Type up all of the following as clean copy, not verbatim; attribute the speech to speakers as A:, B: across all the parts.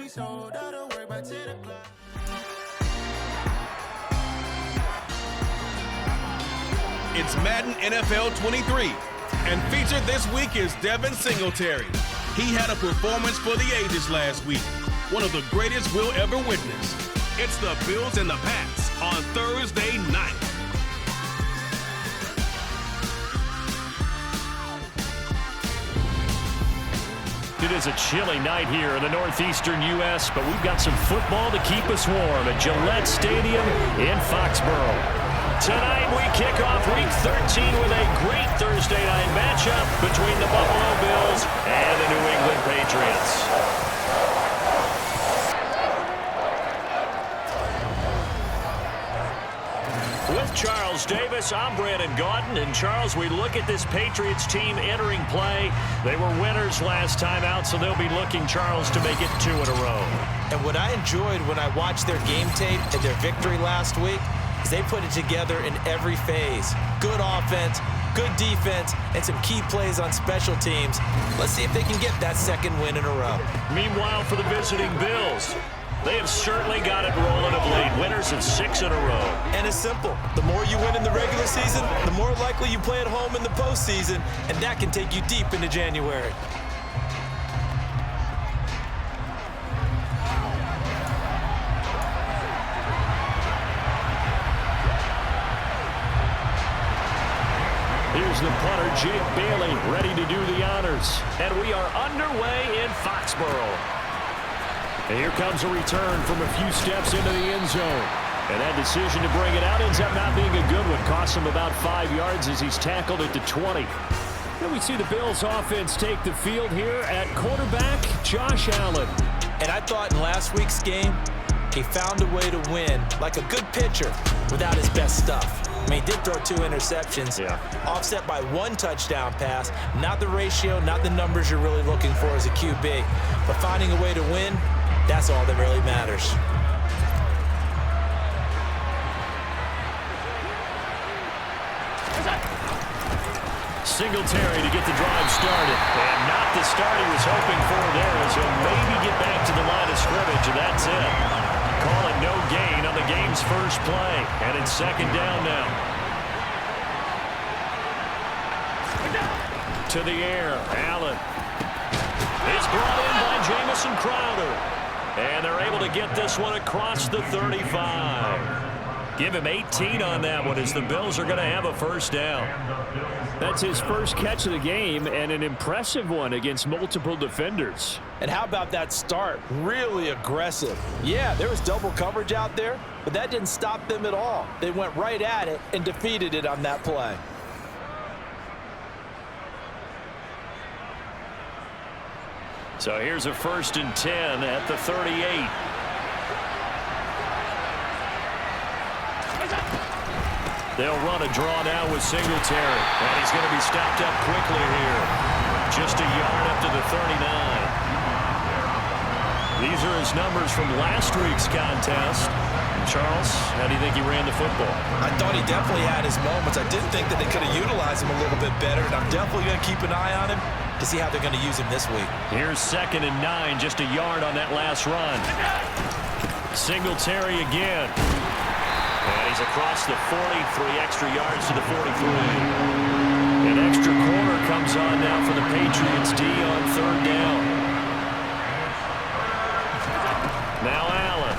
A: so that'll work by 10 o'clock.
B: It's Madden NFL 23, and featured this week is Devin Singletary. He had a performance for the ages last week, one of the greatest we'll ever witness. It's the Bills and the Pats on Thursday night.
C: It is a chilly night here in the northeastern U.S., but we've got some football to keep us warm at Gillette Stadium in Foxborough. Tonight we kick off Week 13 with a great Thursday night matchup between the Buffalo Bills and the New England Patriots. With Charles Davis, I'm Brandon Gaudin. And Charles, we look at this Patriots team entering play. They were winners last time out, so they'll be looking, Charles, to make it 2 in a row.
D: And what I enjoyed when I watched their game tape and their victory last week is they put it together in every phase. Good offense, good defense, and some key plays on special teams. Let's see if they can get that second win in a row.
C: Meanwhile, for the visiting Bills, they have certainly got it rolling of late. Winners of 6 in a row.
D: And it's simple. The more you win in the regular season, the more likely you play at home in the postseason, and that can take you deep into January.
C: Here's the punter, Jake Bailey, ready to do the honors. And we are underway in Foxborough. And here comes a return from a few steps into the end zone. And that decision to bring it out ends up not being a good one. Costs him about 5 yards as he's tackled at the 20. Then we see the Bills offense take the field here at quarterback, Josh Allen.
D: And I thought in last week's game, he found a way to win like a good pitcher without his best stuff. I mean, he did throw 2 interceptions, offset by 1 touchdown pass. Not the ratio, not the numbers you're really looking for as a QB. But finding a way to win, that's all that really matters.
C: Singletary to get the drive started. And not the start he was hoping for there, as he'll maybe get back to the line of scrimmage, and that's it. Call it no gain on the game's first play. And it's 2nd down now. To the air, Allen. It's brought in by Jamison Crowder. And they're able to get this one across the 35. Give him 18 on that one as the Bills are going to have a first down.
E: That's his first catch of the game and an impressive one against multiple defenders.
D: And how about that start? Really aggressive. Yeah, there was double coverage out there, but that didn't stop them at all. They went right at it and defeated it on that play.
C: So here's a 1st and 10 at the 38. They'll run a draw now with Singletary. And he's going to be stopped up quickly here. Just a yard up to the 39. These are his numbers from last week's contest. And Charles, how do you think he ran the football?
D: I thought he definitely had his moments. I did think that they could have utilized him a little bit better, and I'm definitely going to keep an eye on him to see how they're going to use him this week.
C: Here's 2nd and 9, just a yard on that last run. Singletary again. And he's across the 40, 3 extra yards to the 43. An extra corner comes on now for the Patriots D on 3rd down. Now Allen.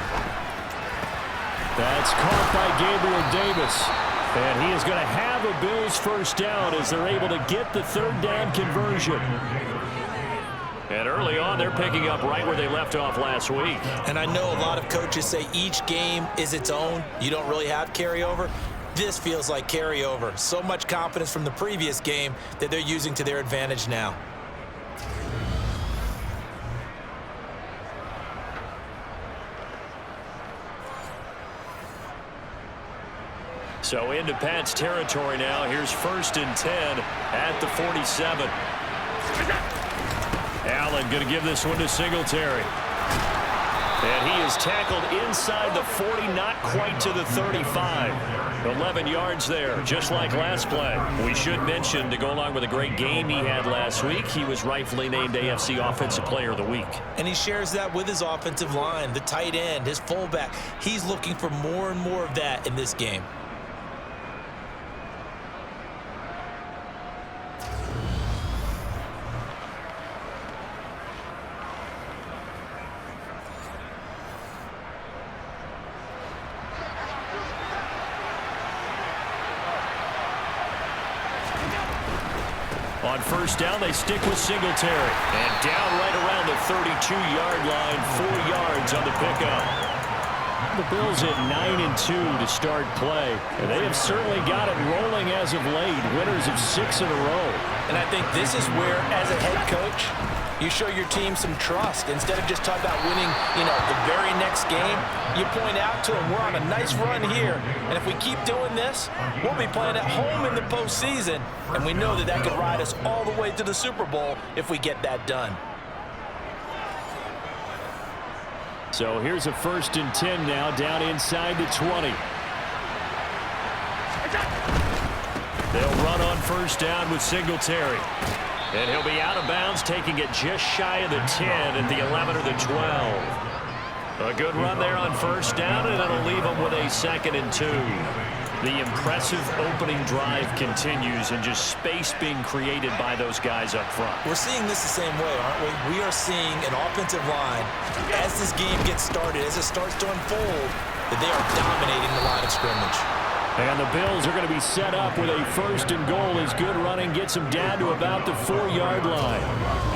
C: That's caught by Gabriel Davis. And he is going to have a Bills first down as they're able to get the 3rd down conversion. And early on, they're picking up right where they left off last week.
D: And I know a lot of coaches say each game is its own. You don't really have carryover. This feels like carryover. So much confidence from the previous game that they're using to their advantage now.
C: So into Pat's territory now. Here's 1st and 10 at the 47. Allen going to give this one to Singletary. And he is tackled inside the 40, not quite to the 35. 11 yards there, just like last play. We should mention, to go along with a great game he had last week, he was rightfully named AFC Offensive Player of the Week.
D: And he shares that with his offensive line, the tight end, his fullback. He's looking for more and more of that in this game.
C: On first down, they stick with Singletary. And down right around the 32-yard line, 4 yards on the pickup. The Bills at 9-2 to start play. And they have certainly got it rolling as of late. Winners of 6 in a row.
D: And I think this is where, as a head coach, you show your team some trust. Instead of just talking about winning, the very next game, you point out to them, we're on a nice run here. And if we keep doing this, we'll be playing at home in the postseason. And we know that that could ride us all the way to the Super Bowl if we get that done.
C: So here's a 1st and 10 now, down inside the 20. They'll run on first down with Singletary. And he'll be out of bounds, taking it just shy of the 10 at the 11 or the 12. A good run there on first down, and it'll leave them with a 2nd and 2. The impressive opening drive continues, and just space being created by those guys up front.
D: We're seeing this the same way, aren't we? We are seeing an offensive line, as this game gets started, as it starts to unfold, that they are dominating the line of scrimmage.
C: And the Bills are going to be set up with a 1st and goal as good running gets them down to about the 4-yard line.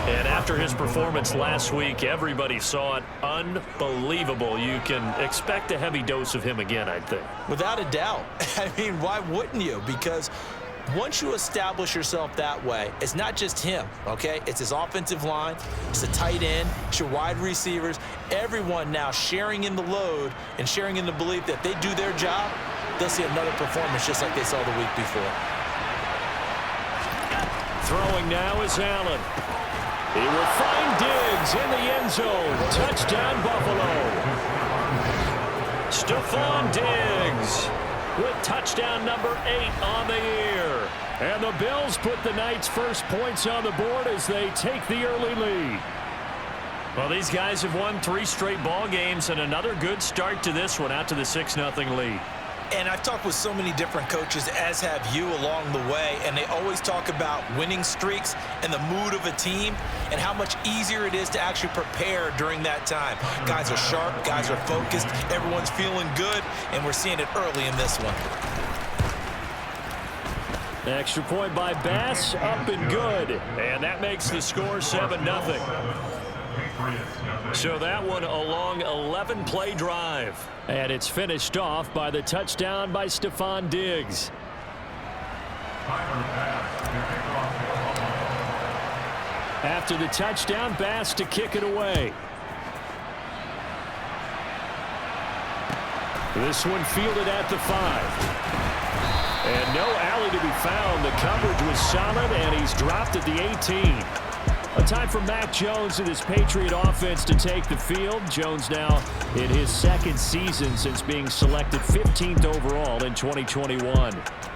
C: And after his performance last week, everybody saw it. Unbelievable. You can expect a heavy dose of him again, I think.
D: Without a doubt. I mean, why wouldn't you? Because once you establish yourself that way, it's not just him, okay? It's his offensive line, it's the tight end, it's your wide receivers, everyone now sharing in the load and sharing in the belief that they do their job, they'll see another performance just like they saw the week before.
C: Throwing now is Allen. He will find Diggs in the end zone. Touchdown, Buffalo. Stephon Diggs with touchdown number 8 on the year. And the Bills put the night's first points on the board as they take the early lead. Well, these guys have won 3 straight ball games, and another good start to this one, out to the 6-0 lead.
D: And I've talked with so many different coaches, as have you, along the way, and they always talk about winning streaks and the mood of a team and how much easier it is to actually prepare during that time. Guys are sharp, guys are focused, everyone's feeling good, and we're seeing it early in this one.
C: Extra point by Bass, up and good. And that makes the score 7-0. So that one a long 11-play drive. And it's finished off by the touchdown by Stephon Diggs. After the touchdown, Bass to kick it away. This one fielded at the 5. And no alley to be found. The coverage was solid, and he's dropped at the 18. A time for Mac Jones and his Patriot offense to take the field. Jones now in his 2nd season since being selected 15th overall in 2021.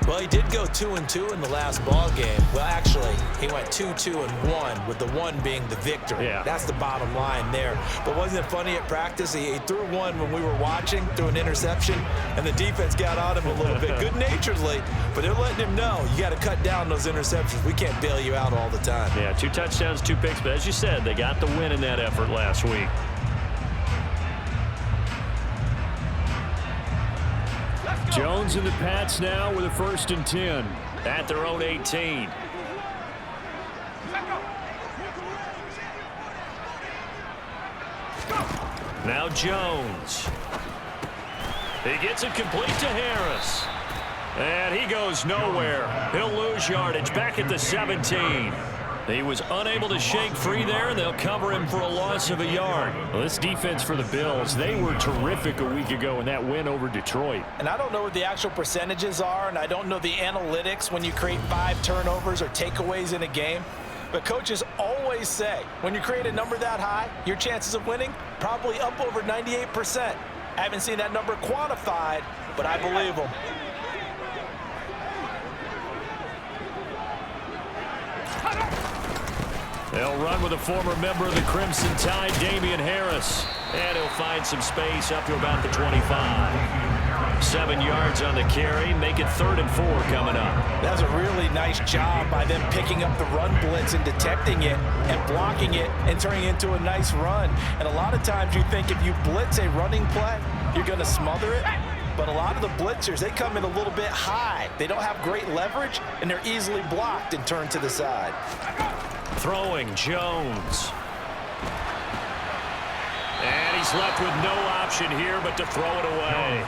D: Well, he did go 2-2 in the last ball game. Well, actually, he went 2-2-1, with the 1 being the victory.
C: Yeah.
D: That's the bottom line there. But wasn't it funny at practice? He threw one when we were watching, threw an interception, and the defense got on him a little bit, good-naturedly. But they're letting him know, you got to cut down those interceptions. We can't bail you out all the time.
C: Yeah, 2 touchdowns, 2 picks. But as you said, they got the win in that effort last week. Jones and the Pats now with a 1st and 10 at their own 18. Now Jones. He gets it complete to Harris. And he goes nowhere. He'll lose yardage back at the 17. He was unable to shake free there, and they'll cover him for a loss of a yard. Well, this defense for the Bills, they were terrific a week ago in that win over Detroit.
D: And I don't know what the actual percentages are, and I don't know the analytics when you create 5 turnovers or takeaways in a game. But coaches always always say, when you create a number that high, your chances of winning probably up over 98%. I haven't seen that number quantified, but I believe them.
C: They'll run with a former member of the Crimson Tide, Damian Harris. And he'll find some space up to about the 25. 7 yards on the carry. Make it 3rd and 4 coming up.
D: That's a really nice job by them picking up the run blitz and detecting it and blocking it and turning it into a nice run. And a lot of times you think if you blitz a running play, you're going to smother it. But a lot of the blitzers, they come in a little bit high. They don't have great leverage, and they're easily blocked and turned to the side.
C: Throwing Jones. And he's left with no option here but to throw it away.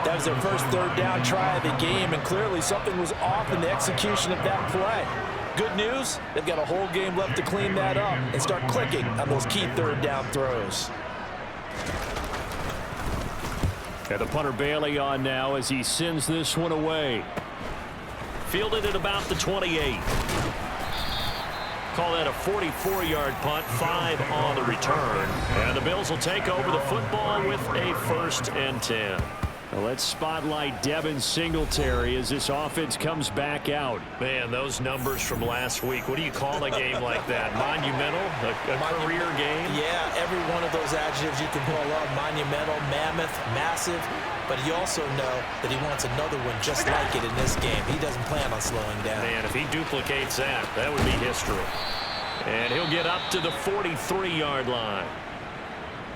D: That was their first 3rd down try of the game, and clearly something was off in the execution of that play. Good news, they've got a whole game left to clean that up and start clicking on those key 3rd down throws.
C: And the punter Bailey on now as he sends this one away. Fielded at about the 28. Call that a 44-yard punt, 5 on the return. And the Bills will take over the football with a 1st and 10. Now let's spotlight Devin Singletary as this offense comes back out. Man, those numbers from last week, what do you call a game like that? Monumental? A career game?
D: Yeah, every one of those adjectives you can pull up. Monumental, mammoth, massive. But you also know that he wants another one just like it in this game. He doesn't plan on slowing down.
C: Man, if he duplicates that, that would be history. And he'll get up to the 43-yard line.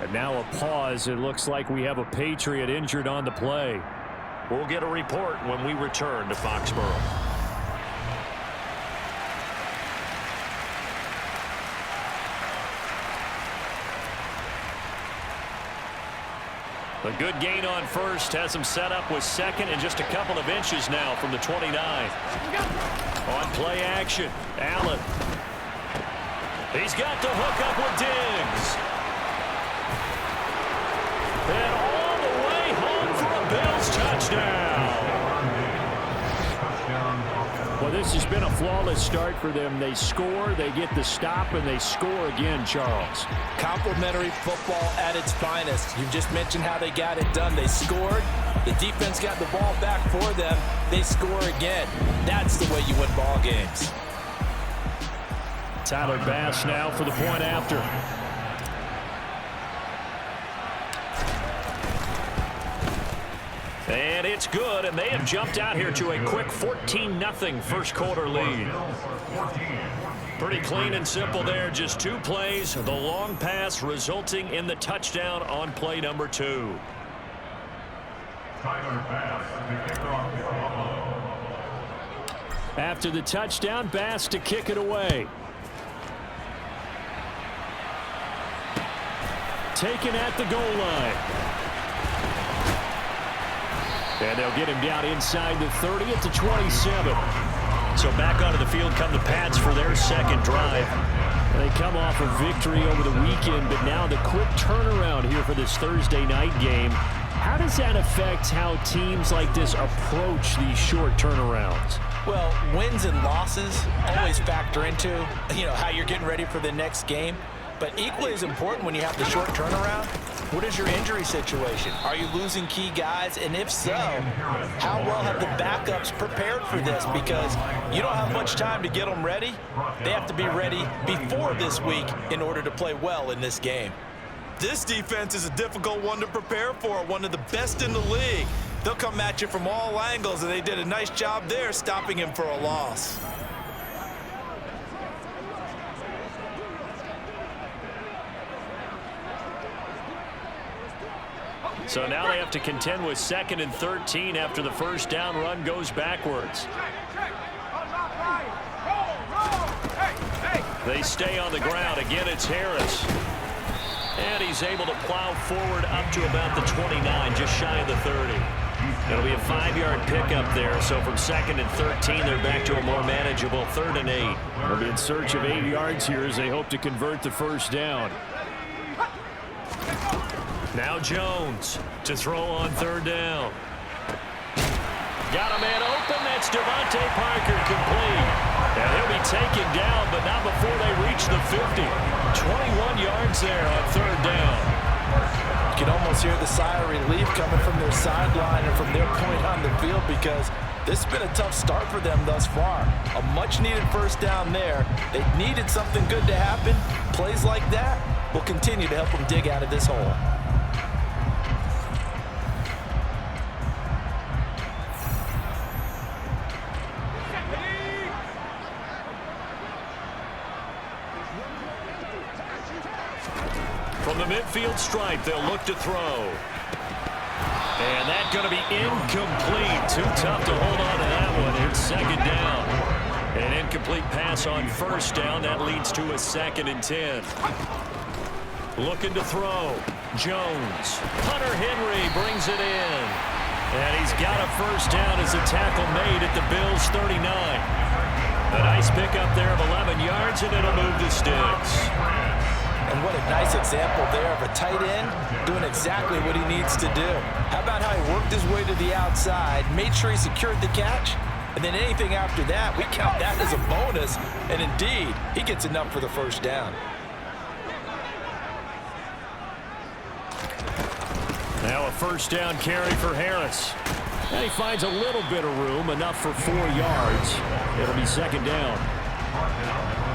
C: And now a pause. It looks like we have a Patriot injured on the play. We'll get a report when we return to Foxborough. A good gain on first has him set up with 2nd and just a couple of inches now from the 29. On play action, Allen. He's got the hook up with Diggs. And all the way home for a Bills touchdown. Well, this has been a flawless start for them. They score, they get the stop, and they score again, Charles.
D: Complimentary football at its finest. You just mentioned how they got it done. They scored. The defense got the ball back for them. They score again. That's the way you win ball games.
C: Tyler Bass now for the point after. And it's good, and they have jumped out here to a quick 14-0 first quarter lead. Pretty clean and simple there. Just 2 plays. The long pass resulting in the touchdown on play number 2. After the touchdown, Bass to kick it away. Taken at the goal line. And they'll get him down inside the 30 at the 27. So back onto the field come the Pats for their 2nd drive. They come off a victory over the weekend, but now the quick turnaround here for this Thursday night game. How does that affect how teams like this approach these short turnarounds?
D: Well, wins and losses always factor into, how you're getting ready for the next game. But equally as important when you have the short turnaround, what is your injury situation? Are you losing key guys? And if so, how well have the backups prepared for this? Because you don't have much time to get them ready. They have to be ready before this week in order to play well in this game. This defense is a difficult one to prepare for, one of the best in the league. They'll come at you from all angles, and they did a nice job there stopping him for a loss.
C: So now they have to contend with 2nd and 13 after the first down run goes backwards. They stay on the ground. Again, it's Harris. And he's able to plow forward up to about the 29, just shy of the 30. It'll be a 5-yard pickup there. So from 2nd and 13, they're back to a more manageable 3rd and 8. They'll be in search of 8 yards here as they hope to convert the first down. Now Jones to throw on 3rd down. Got a man open. That's Devontae Parker complete. And he'll be taken down, but not before they reach the 50. 21 yards there on third down.
D: You can almost hear the sigh of relief coming from their sideline and from their point on the field, because this has been a tough start for them thus far. A much-needed first down there. They needed something good to happen. Plays like that will continue to help them dig out of this hole.
C: From the midfield stripe, they'll look to throw. And that's going to be incomplete. Too tough to hold on to that one. It's second down. An incomplete pass on first down. That leads to a 2nd and 10. Looking to throw. Jones. Hunter Henry brings it in. And he's got a first down as a tackle made at the Bills' 39. A nice pickup there of 11 yards, and it'll move the sticks.
D: And what a nice example there of a tight end doing exactly what he needs to do. How about how he worked his way to the outside, made sure he secured the catch, and then anything after that, we count that as a bonus. And indeed, he gets enough for the first down.
C: Now a first down carry for Harris. And he finds a little bit of room, enough for 4 yards. It'll be second down.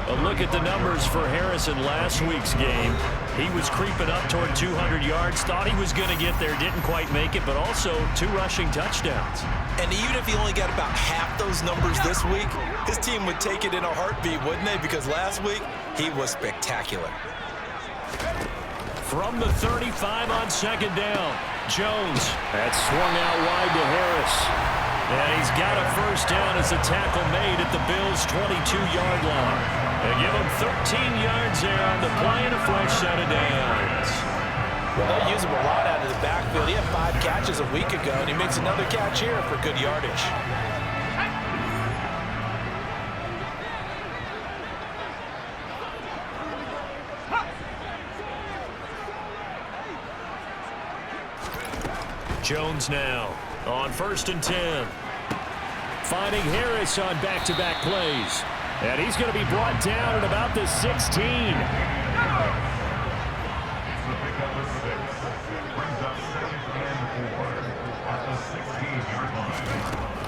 C: A look at the numbers for Harris in last week's game. He was creeping up toward 200 yards, thought he was going to get there, didn't quite make it, but also 2 rushing touchdowns.
D: And even if he only got about half those numbers this week, his team would take it in a heartbeat, wouldn't they? Because last week, he was spectacular.
C: From the 35 on second down, Jones. That's swung out wide to Harris. And he's got a first down as a tackle made at the Bills' 22-yard line. They give him 13 yards there on the play and a fresh set of downs.
D: Well, they'll use him a lot out of the backfield. He had 5 catches a week ago, and he makes another catch here for good yardage.
C: Jones now on 1st and 10. Finding Harris on back-to-back plays. And he's going to be brought down at about the 16.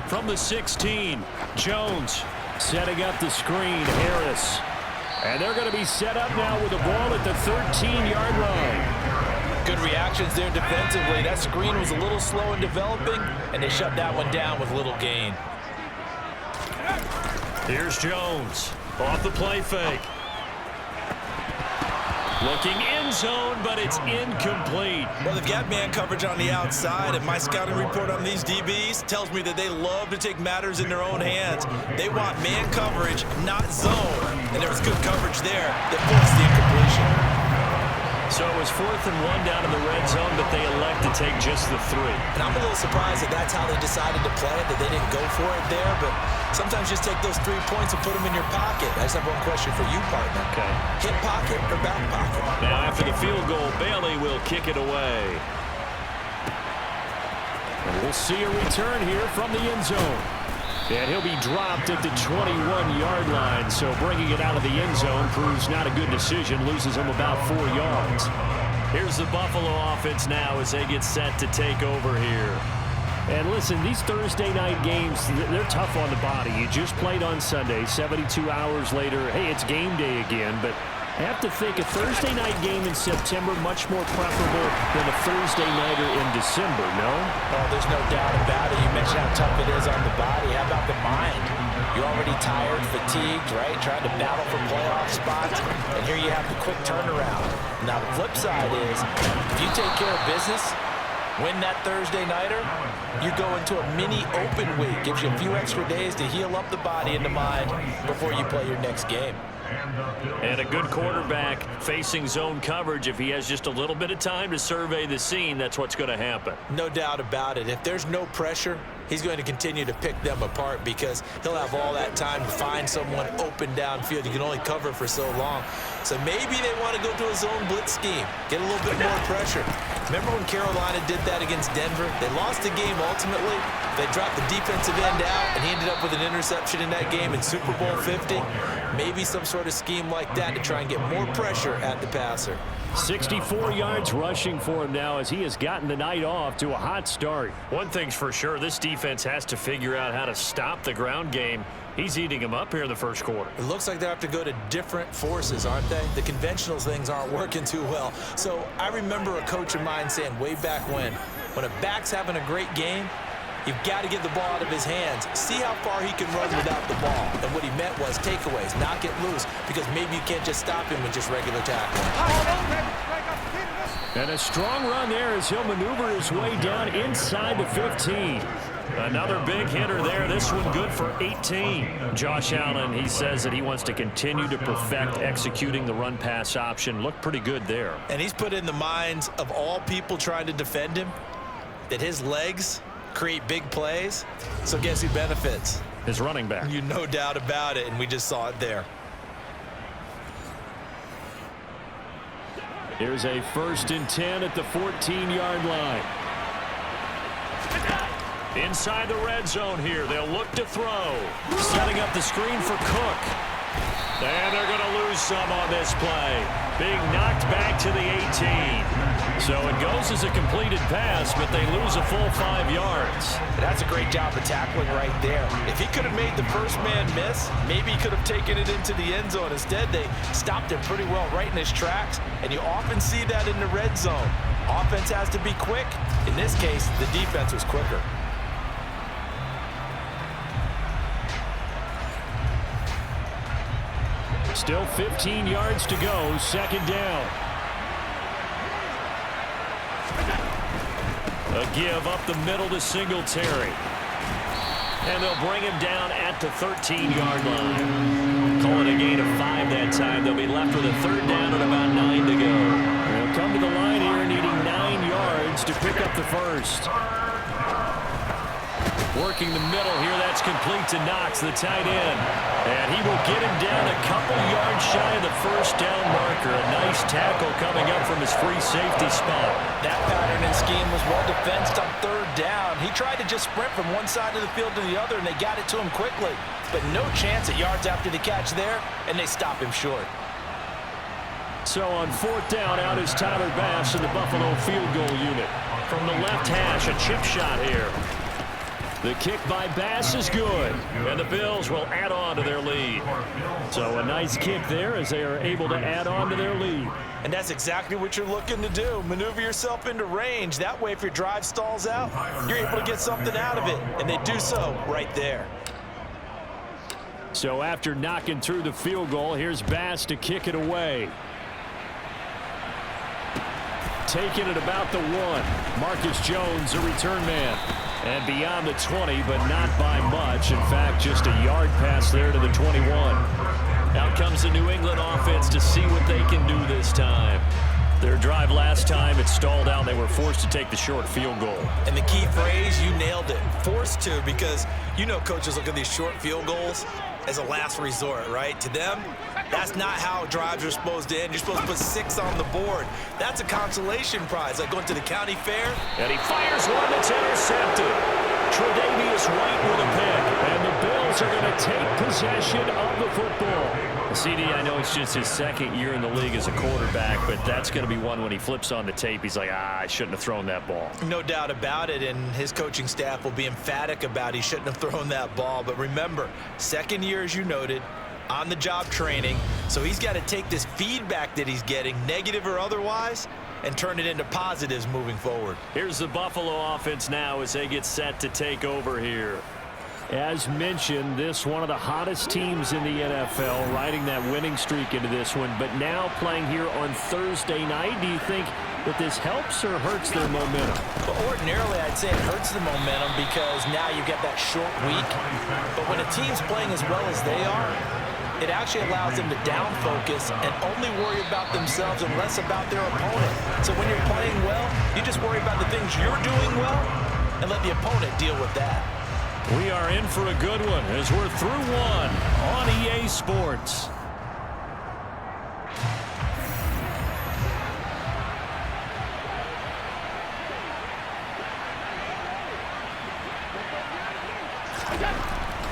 C: From the 16, Jones setting up the screen, Harris. And they're going to be set up now with the ball at the 13-yard line.
D: Good reactions there defensively. That screen was a little slow in developing, and they shut that one down with little gain.
C: Here's Jones off the play fake. Looking end zone, but it's incomplete.
D: Well, they've got man coverage on the outside, and my scouting report on these DBs tells me that they love to take matters in their own hands. They want man coverage, not zone. And there was good coverage there that forced the incompletion.
C: So it was 4th and 1 down in the red zone, but they elect to take just the 3.
D: And I'm a little surprised that that's how they decided to play it, that they didn't go for it there. But sometimes just take those 3 points and put them in your pocket. I just have one question for you, partner.
C: Okay.
D: Hip pocket or back pocket?
C: Now after the field goal, Bailey will kick it away. And we'll see a return here from the end zone. And he'll be dropped at the 21-yard line, so bringing it out of the end zone proves not a good decision, loses him about 4 yards. Here's the Buffalo offense now as they get set to take over here. And listen, these Thursday night games, they're tough on the body. You just played on Sunday, 72 hours later, hey, it's game day again, but I have to think a Thursday night game in September much more preferable than a Thursday nighter in December, no?
D: Oh, there's no doubt about it. You mentioned how tough it is on the body. How about the mind? You're already tired, fatigued, right? Trying to battle for playoff spots. And here you have the quick turnaround. Now, the flip side is, if you take care of business, win that Thursday nighter, you go into a mini open week. Gives you a few extra days to heal up the body and the mind before you play your next game.
C: And a good quarterback facing zone coverage, if he has just a little bit of time to survey the scene, that's what's going to happen.
D: No doubt about it. If there's no pressure, he's going to continue to pick them apart because he'll have all that time to find someone open downfield. You can only cover for so long. So maybe they want to go to a zone blitz scheme, get a little bit more pressure. Remember when Carolina did that against Denver? They lost the game ultimately. They dropped the defensive end out, and he ended up with an interception in that game in Super Bowl 50. Maybe some sort of scheme like that to try and get more pressure at the passer.
E: 64 yards rushing for him now as he has gotten the night off to a hot start.
C: One thing's for sure, this defense has to figure out how to stop the ground game. He's eating them up here in the first quarter.
D: It looks like they have to go to different forces, aren't they? The conventional things aren't working too well. So I remember a coach of mine saying way back when a back's having a great game, you've got to get the ball out of his hands. See how far he can run without the ball. And what he meant was takeaways, knock it loose, because maybe you can't just stop him with just regular tackling.
E: And a strong run there as he'll maneuver his way down inside the 15.
C: Another big hitter there. This one good for 18. Josh Allen, he says that he wants to continue to perfect executing the run-pass option. Looked pretty good there.
D: And he's put in the minds of all people trying to defend him that his legs create big plays. So guess who benefits?
C: His running back.
D: You no doubt about it, and we just saw it there.
E: Here's a 1st and 10 at the 14-yard line.
C: Inside the red zone here. They'll look to throw. Setting up the screen for Cook. And they're going to lose some on this play. Being knocked back to the 18. So it goes as a completed pass, but they lose a full 5 yards.
D: That's a great job of tackling right there. If he could have made the first man miss, maybe he could have taken it into the end zone. Instead, they stopped him pretty well right in his tracks, and you often see that in the red zone. Offense has to be quick. In this case, the defense was quicker.
E: Still 15 yards to go, 2nd down. A give up the middle to Singletary. And they'll bring him down at the 13-yard line. Calling a gain of 5 that time. They'll be left with a 3rd down and about 9 to go. They'll come to the line here needing 9 yards to pick up the first. Working the middle here, that's complete to Knox, the tight end. And he will get him down a couple yards shy of the 1st down marker. A nice tackle coming up from his free safety spot.
D: That pattern and scheme was well defensed on 3rd down. He tried to just sprint from one side of the field to the other, and they got it to him quickly. But no chance at yards after the catch there, and they stop him short.
E: So on 4th down, out is Tyler Bass in the Buffalo field goal unit.
C: From the left hash, a chip shot here.
E: The kick by Bass is good.
C: And the Bills will add on to their lead.
E: So a nice kick there as they are able to add on to their lead.
D: And that's exactly what you're looking to do. Maneuver yourself into range. That way, if your drive stalls out, you're able to get something out of it. And they do so right there.
E: So after knocking through the field goal, here's Bass to kick it away. Taking it about the 1. Marcus Jones, a return man. And beyond the 20, but not by much. In fact, just a yard pass there to the 21.
C: Out comes the New England offense to see what they can do this time. Their drive last time, it stalled out. They were forced to take the short field goal.
D: And the key phrase, you nailed it. Forced to, because you know coaches look at these short field goals as a last resort, right? To them, that's not how drives are supposed to end. You're supposed to put 6 on the board. That's a consolation prize, like going to the county fair.
C: And he fires one that's intercepted. Tre'Davious White with a pick.
E: And the Bills are going to take possession of the football.
C: CD, I know it's just his 2nd year in the league as a quarterback, but that's going to be one when he flips on the tape. He's like, I shouldn't have thrown that ball.
D: No doubt about it, and his coaching staff will be emphatic about he shouldn't have thrown that ball. But remember, 2nd year, as you noted, on-the-job training. So he's got to take this feedback that he's getting, negative or otherwise, and turn it into positives moving forward.
C: Here's the Buffalo offense now as they get set to take over here.
E: As mentioned, this one of the hottest teams in the NFL, riding that winning streak into this one, but now playing here on Thursday night. Do you think that this helps or hurts their momentum?
D: Well, ordinarily, I'd say it hurts the momentum because now you get that short week. But when a team's playing as well as they are, it actually allows them to down focus and only worry about themselves and less about their opponent. So when you're playing well, you just worry about the things you're doing well and let the opponent deal with that.
C: We are in for a good one as we're through one on EA Sports.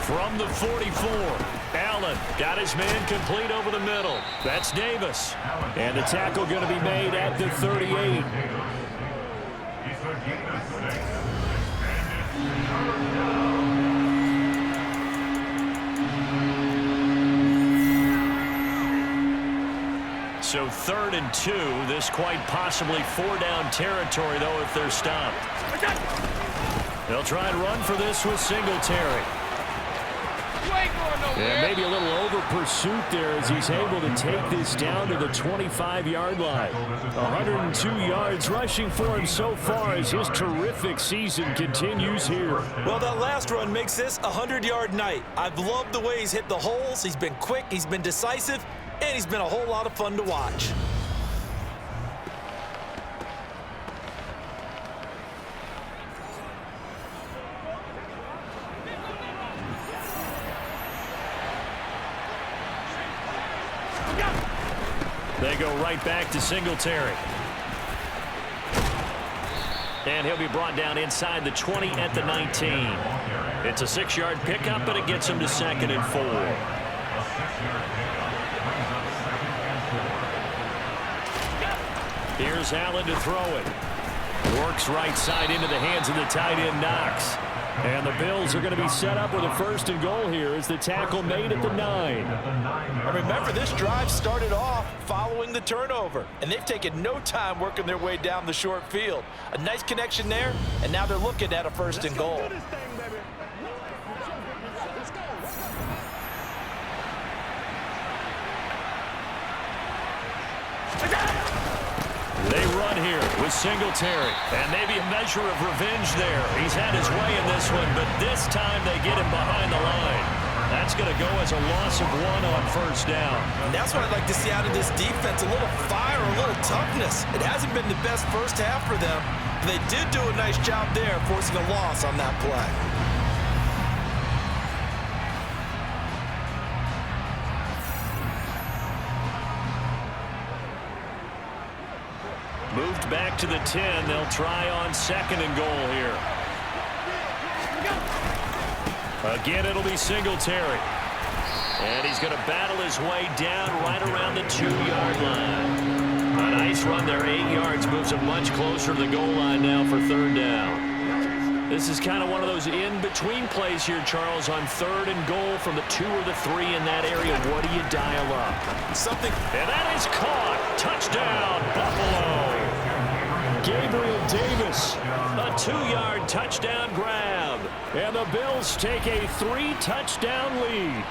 C: From the 44, Allen got his man complete over the middle. That's Davis. And the tackle going to be made at the 38. So 3rd and 2. This quite possibly 4-down territory, though, if they're stopped. They'll try and run for this with Singletary. And maybe a little over pursuit there as he's able to take this down to the 25-yard line. 102 yards rushing for him so far as his terrific season continues here.
D: Well, that last run makes this a 100-yard night. I've loved the way he's hit the holes. He's been quick, he's been decisive, and he's been a whole lot of fun to watch.
C: They go right back to Singletary. And he'll be brought down inside the 20 at the 19. It's a 6-yard pickup, but it gets him to 2nd and 4. Here's Allen to throw it. Works right side into the hands of the tight end Knox. And the Bills are going to be set up with a 1st and goal here as the tackle made at the 9.
D: And remember, this drive started off following the turnover, and they've taken no time working their way down the short field. A nice connection there, and now they're looking at a 1st and goal.
C: They run here with Singletary, and maybe a measure of revenge there. He's had his way in this one, but this time they get him behind the line. That's going to go as a loss of 1 on 1st down.
D: And that's what I'd like to see out of this defense, a little fire, a little toughness. It hasn't been the best first half for them, but they did do a nice job there forcing a loss on that play.
C: Moved back to the 10. They'll try on 2nd and goal here. Again, it'll be Singletary. And he's going to battle his way down right around the 2-yard line. A nice run there, 8 yards, moves him much closer to the goal line now for 3rd down. This is kind of one of those in-between plays here, Charles, on 3rd and goal from the 2 or the 3 in that area. What do you dial up?
D: Something.
C: And that is caught. Touchdown, Buffalo. Gabriel Davis, a 2-yard touchdown grab. And the Bills take a 3-touchdown lead.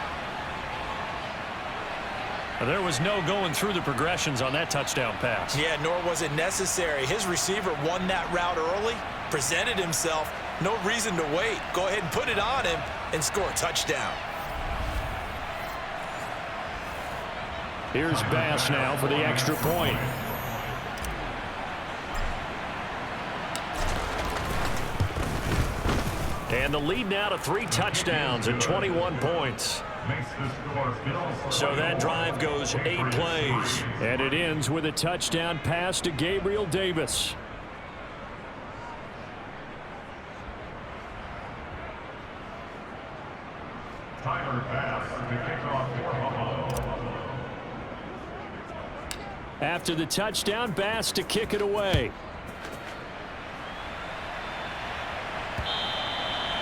C: There was no going through the progressions on that touchdown pass.
D: Yeah, nor was it necessary. His receiver won that route early, presented himself. No reason to wait. Go ahead and put it on him and score a touchdown.
C: Here's Bass now for the extra point. And the lead now to 3 touchdowns and 21 points. So that drive goes 8 plays. And it ends with a touchdown pass to Gabriel Davis. After the touchdown, Bass to kick it away.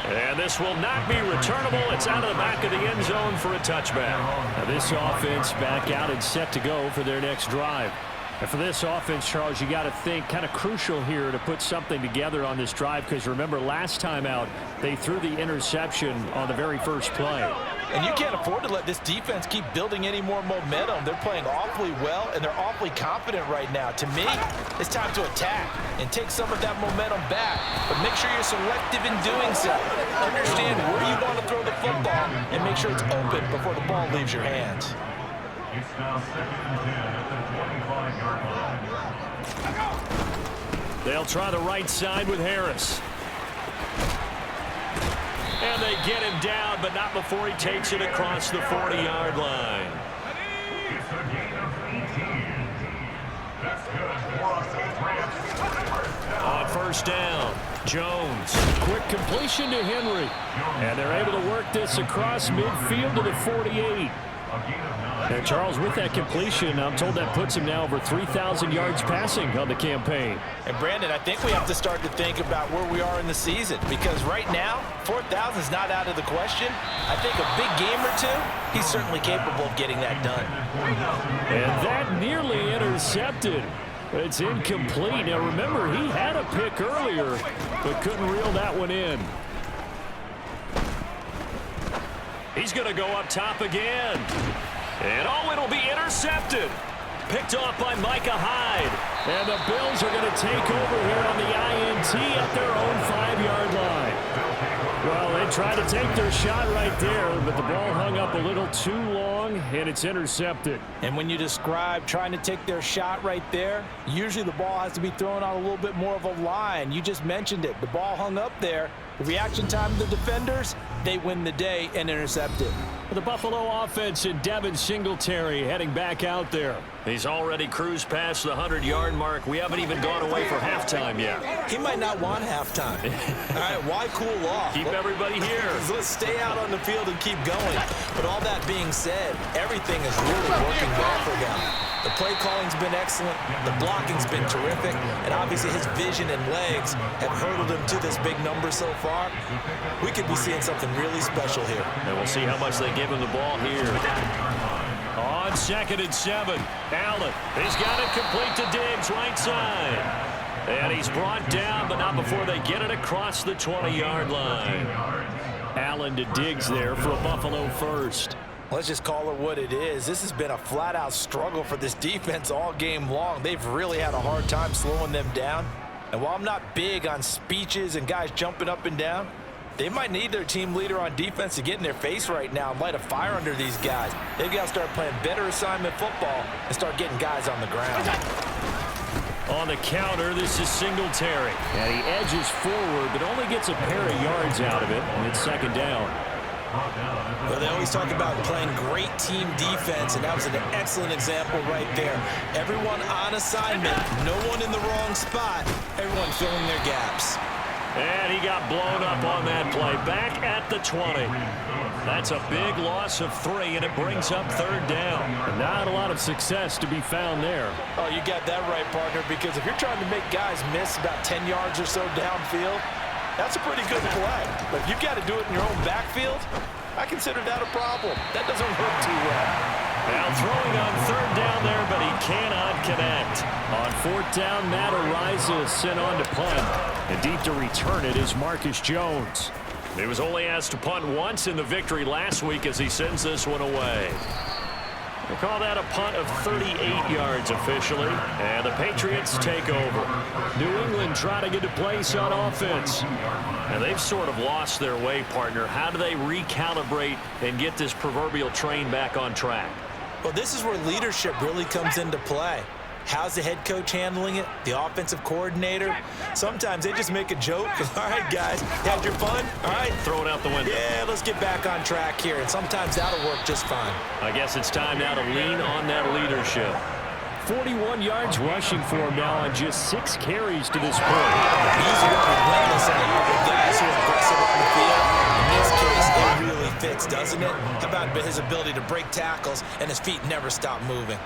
C: And this will not be returnable. It's out of the back of the end zone for a touchback. Now this offense back out and set to go for their next drive. And for this offense, Charles, you got to think kind of crucial here to put something together on this drive, because remember last time out they threw the interception on the very first play.
D: And you can't afford to let this defense keep building any more momentum. They're playing awfully well, and they're awfully confident right now. To me, it's time to attack and take some of that momentum back. But make sure you're selective in doing so. Understand where you want to throw the football and make sure it's open before the ball leaves your hands.
F: It's now 2nd and 10 at the 25-yard line.
C: They'll try the right side with Harris.
E: And they get him down, but not before he takes it across the 40-yard line.
F: It's a gain of 18. That's good.
E: On first down, Jones.
C: Quick completion to Henry. And they're able to work this across midfield to the 48. And Charles, with that completion, I'm told that puts him now over 3,000 yards passing on the campaign.
D: And Brandon, I think we have to start to think about where we are in the season, because right now, 4,000 is not out of the question. I think a big game or two, he's certainly capable of getting that done.
C: And that nearly intercepted. It's incomplete. Now remember, he had a pick earlier, but couldn't reel that one in.
E: He's going to go up top again. And it'll be intercepted. Picked off by Micah Hyde.
C: And the Bills are going to take over here on the INT at their own 5-yard line. Well, they tried to take their shot right there, but the ball hung up a little too long, and it's intercepted.
D: And when you describe trying to take their shot right there, usually the ball has to be thrown on a little bit more of a line. You just mentioned it. The ball hung up there. The reaction time of the defenders, they win the day and intercept it.
C: The Buffalo offense and Devin Singletary heading back out there.
E: He's already cruised past the 100-yard mark. We haven't even gone away for halftime yet.
D: He might not want halftime. All right, why cool off?
E: Keep everybody here.
D: Let's stay out on the field and keep going. But all that being said, everything is really working well for them. The play calling's been excellent. The blocking's been terrific. And obviously his vision and legs have hurdled him to this big number so far. We could be seeing something really special here.
E: And we'll see how much they give him the ball here. On 2nd and 7, Allen. He's got it complete to Diggs, right side. And he's brought down, but not before they get it across the 20-yard line.
C: Allen to Diggs there for a Buffalo first.
D: Let's just call it what it is. This has been a flat-out struggle for this defense all game long. They've really had a hard time slowing them down. And while I'm not big on speeches and guys jumping up and down, they might need their team leader on defense to get in their face right now and light a fire under these guys. They've got to start playing better assignment football and start getting guys on the ground.
E: On the counter, this is Singletary.
C: And he edges forward, but only gets a pair of yards out of it, and it's 2nd down.
D: Well, they always talk about playing great team defense, and that was an excellent example right there. Everyone on assignment, no one in the wrong spot, everyone filling their gaps.
E: And he got blown up on that play. Back at the 20. That's a big loss of 3, and it brings up 3rd down.
C: Not a lot of success to be found there.
D: Oh, you got that right, partner, because if you're trying to make guys miss about 10 yards or so downfield, that's a pretty good play. But if you've got to do it in your own backfield, I consider that a problem. That doesn't work too well.
E: Now throwing on 3rd down there, but he cannot connect.
C: On 4th down, Matt Araiza sent on to punt. And deep to return it is Marcus Jones.
E: He was only asked to punt once in the victory last week as he sends this one away. We'll call that a punt of 38 yards officially. And the Patriots take over.
C: New England trying to get to place on offense.
E: And they've sort of lost their way, partner. How do they recalibrate and get this proverbial train back on track?
D: Well, this is where leadership really comes into play. How's the head coach handling it? The offensive coordinator? Sometimes they just make a joke. All right, guys, you had your fun? All right.
E: Throw it out the window.
D: Yeah, let's get back on track here. And sometimes that'll work just fine.
E: I guess it's time now to lean on that leadership.
C: 41 yards rushing for him now on just 6 carries to this point.
D: He's relentless with guys who are aggressive on the field. In this case, it really fits, doesn't it? How about his ability to break tackles and his feet never stop moving?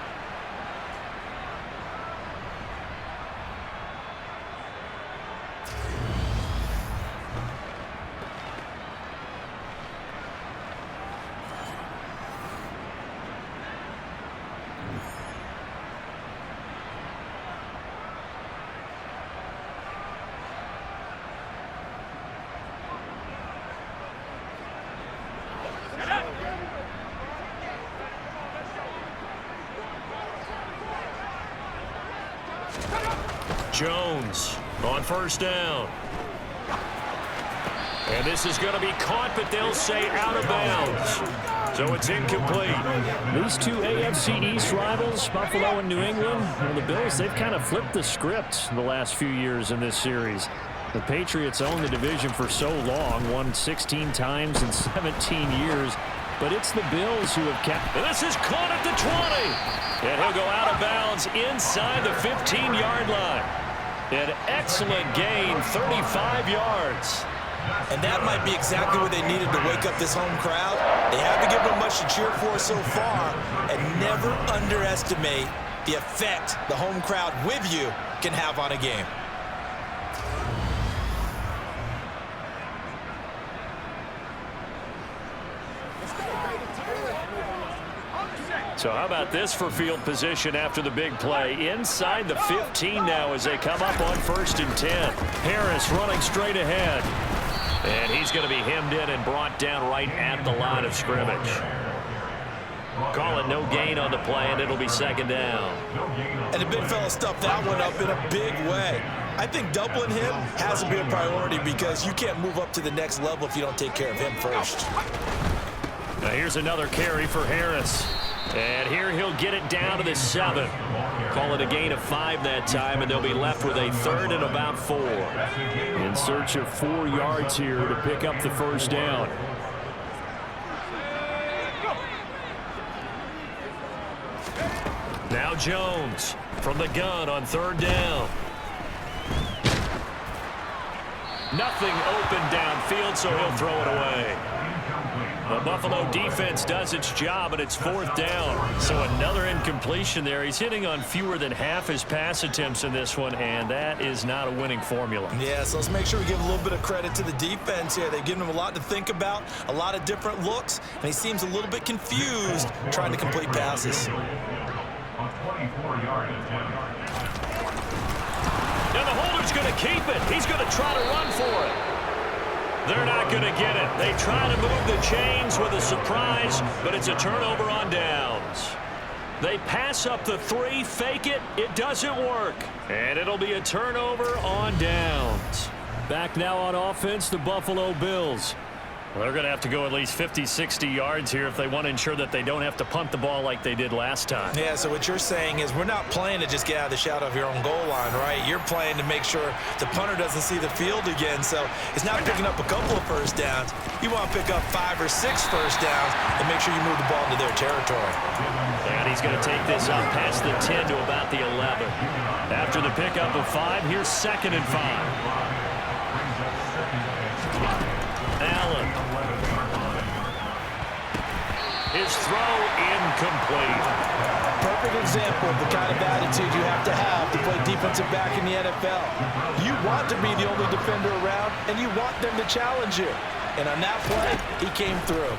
E: Jones on 1st down. And this is going to be caught, but they'll say out of bounds. So it's incomplete.
C: These two AFC East rivals, Buffalo and New England, and the Bills, they've kind of flipped the script in the last few years in this series. The Patriots own the division for so long, won 16 times in 17 years, but it's the Bills who have kept.
E: This is caught at the 20. And he'll go out of bounds inside the 15-yard line. An excellent gain, 35 yards.
D: And that might be exactly what they needed to wake up this home crowd. They haven't given them much to cheer for so far, and never underestimate the effect the home crowd with you can have on a game.
E: So how about this for field position after the big play? Inside the 15 now as they come up on 1st and 10. Harris running straight ahead. And he's going to be hemmed in and brought down right at the line of scrimmage. Call it no gain on the play, and it'll be 2nd down.
D: And the big fella stuffed that one up in a big way. I think doubling him has to be a priority because you can't move up to the next level if you don't take care of him first.
E: Now here's another carry for Harris. And here he'll get it down to the 7. Call it a gain of 5 that time, and they'll be left with a 3rd and about 4.
C: In search of 4 yards here to pick up the 1st down.
E: Now Jones from the gun on 3rd down. Nothing open downfield, so he'll throw it away. The Buffalo defense does its job, and it's 4th down. So another incompletion there. He's hitting on fewer than half his pass attempts in this one, and that is not a winning formula.
D: Yeah, so let's make sure we give a little bit of credit to the defense here. They've given him a lot to think about, a lot of different looks, and he seems a little bit confused trying to complete passes.
E: Now the holder's going to keep it. He's going to try to run for it. They're not going to get it. They try to move the chains with a surprise, but it's a turnover on downs. They pass up the 3, fake it. It doesn't work. And it'll be a turnover on downs.
C: Back now on offense, the Buffalo Bills.
E: Well, they're going to have to go at least 50, 60 yards here if they want to ensure that they don't have to punt the ball like they did last time.
D: Yeah, so what you're saying is we're not playing to just get out of the shadow of your own goal line, right? You're playing to make sure the punter doesn't see the field again. So it's not picking up a couple of 1st downs. You want to pick up 5 or 6 1st downs and make sure you move the ball into their territory.
E: And he's going to take this up past the 10 to about the 11. After the pickup of 5, here's 2nd and 5. Allen. His throw incomplete.
D: Perfect example of the kind of attitude you have to play defensive back in the NFL. You want to be the only defender around, and you want them to challenge you. And on that play, he came through.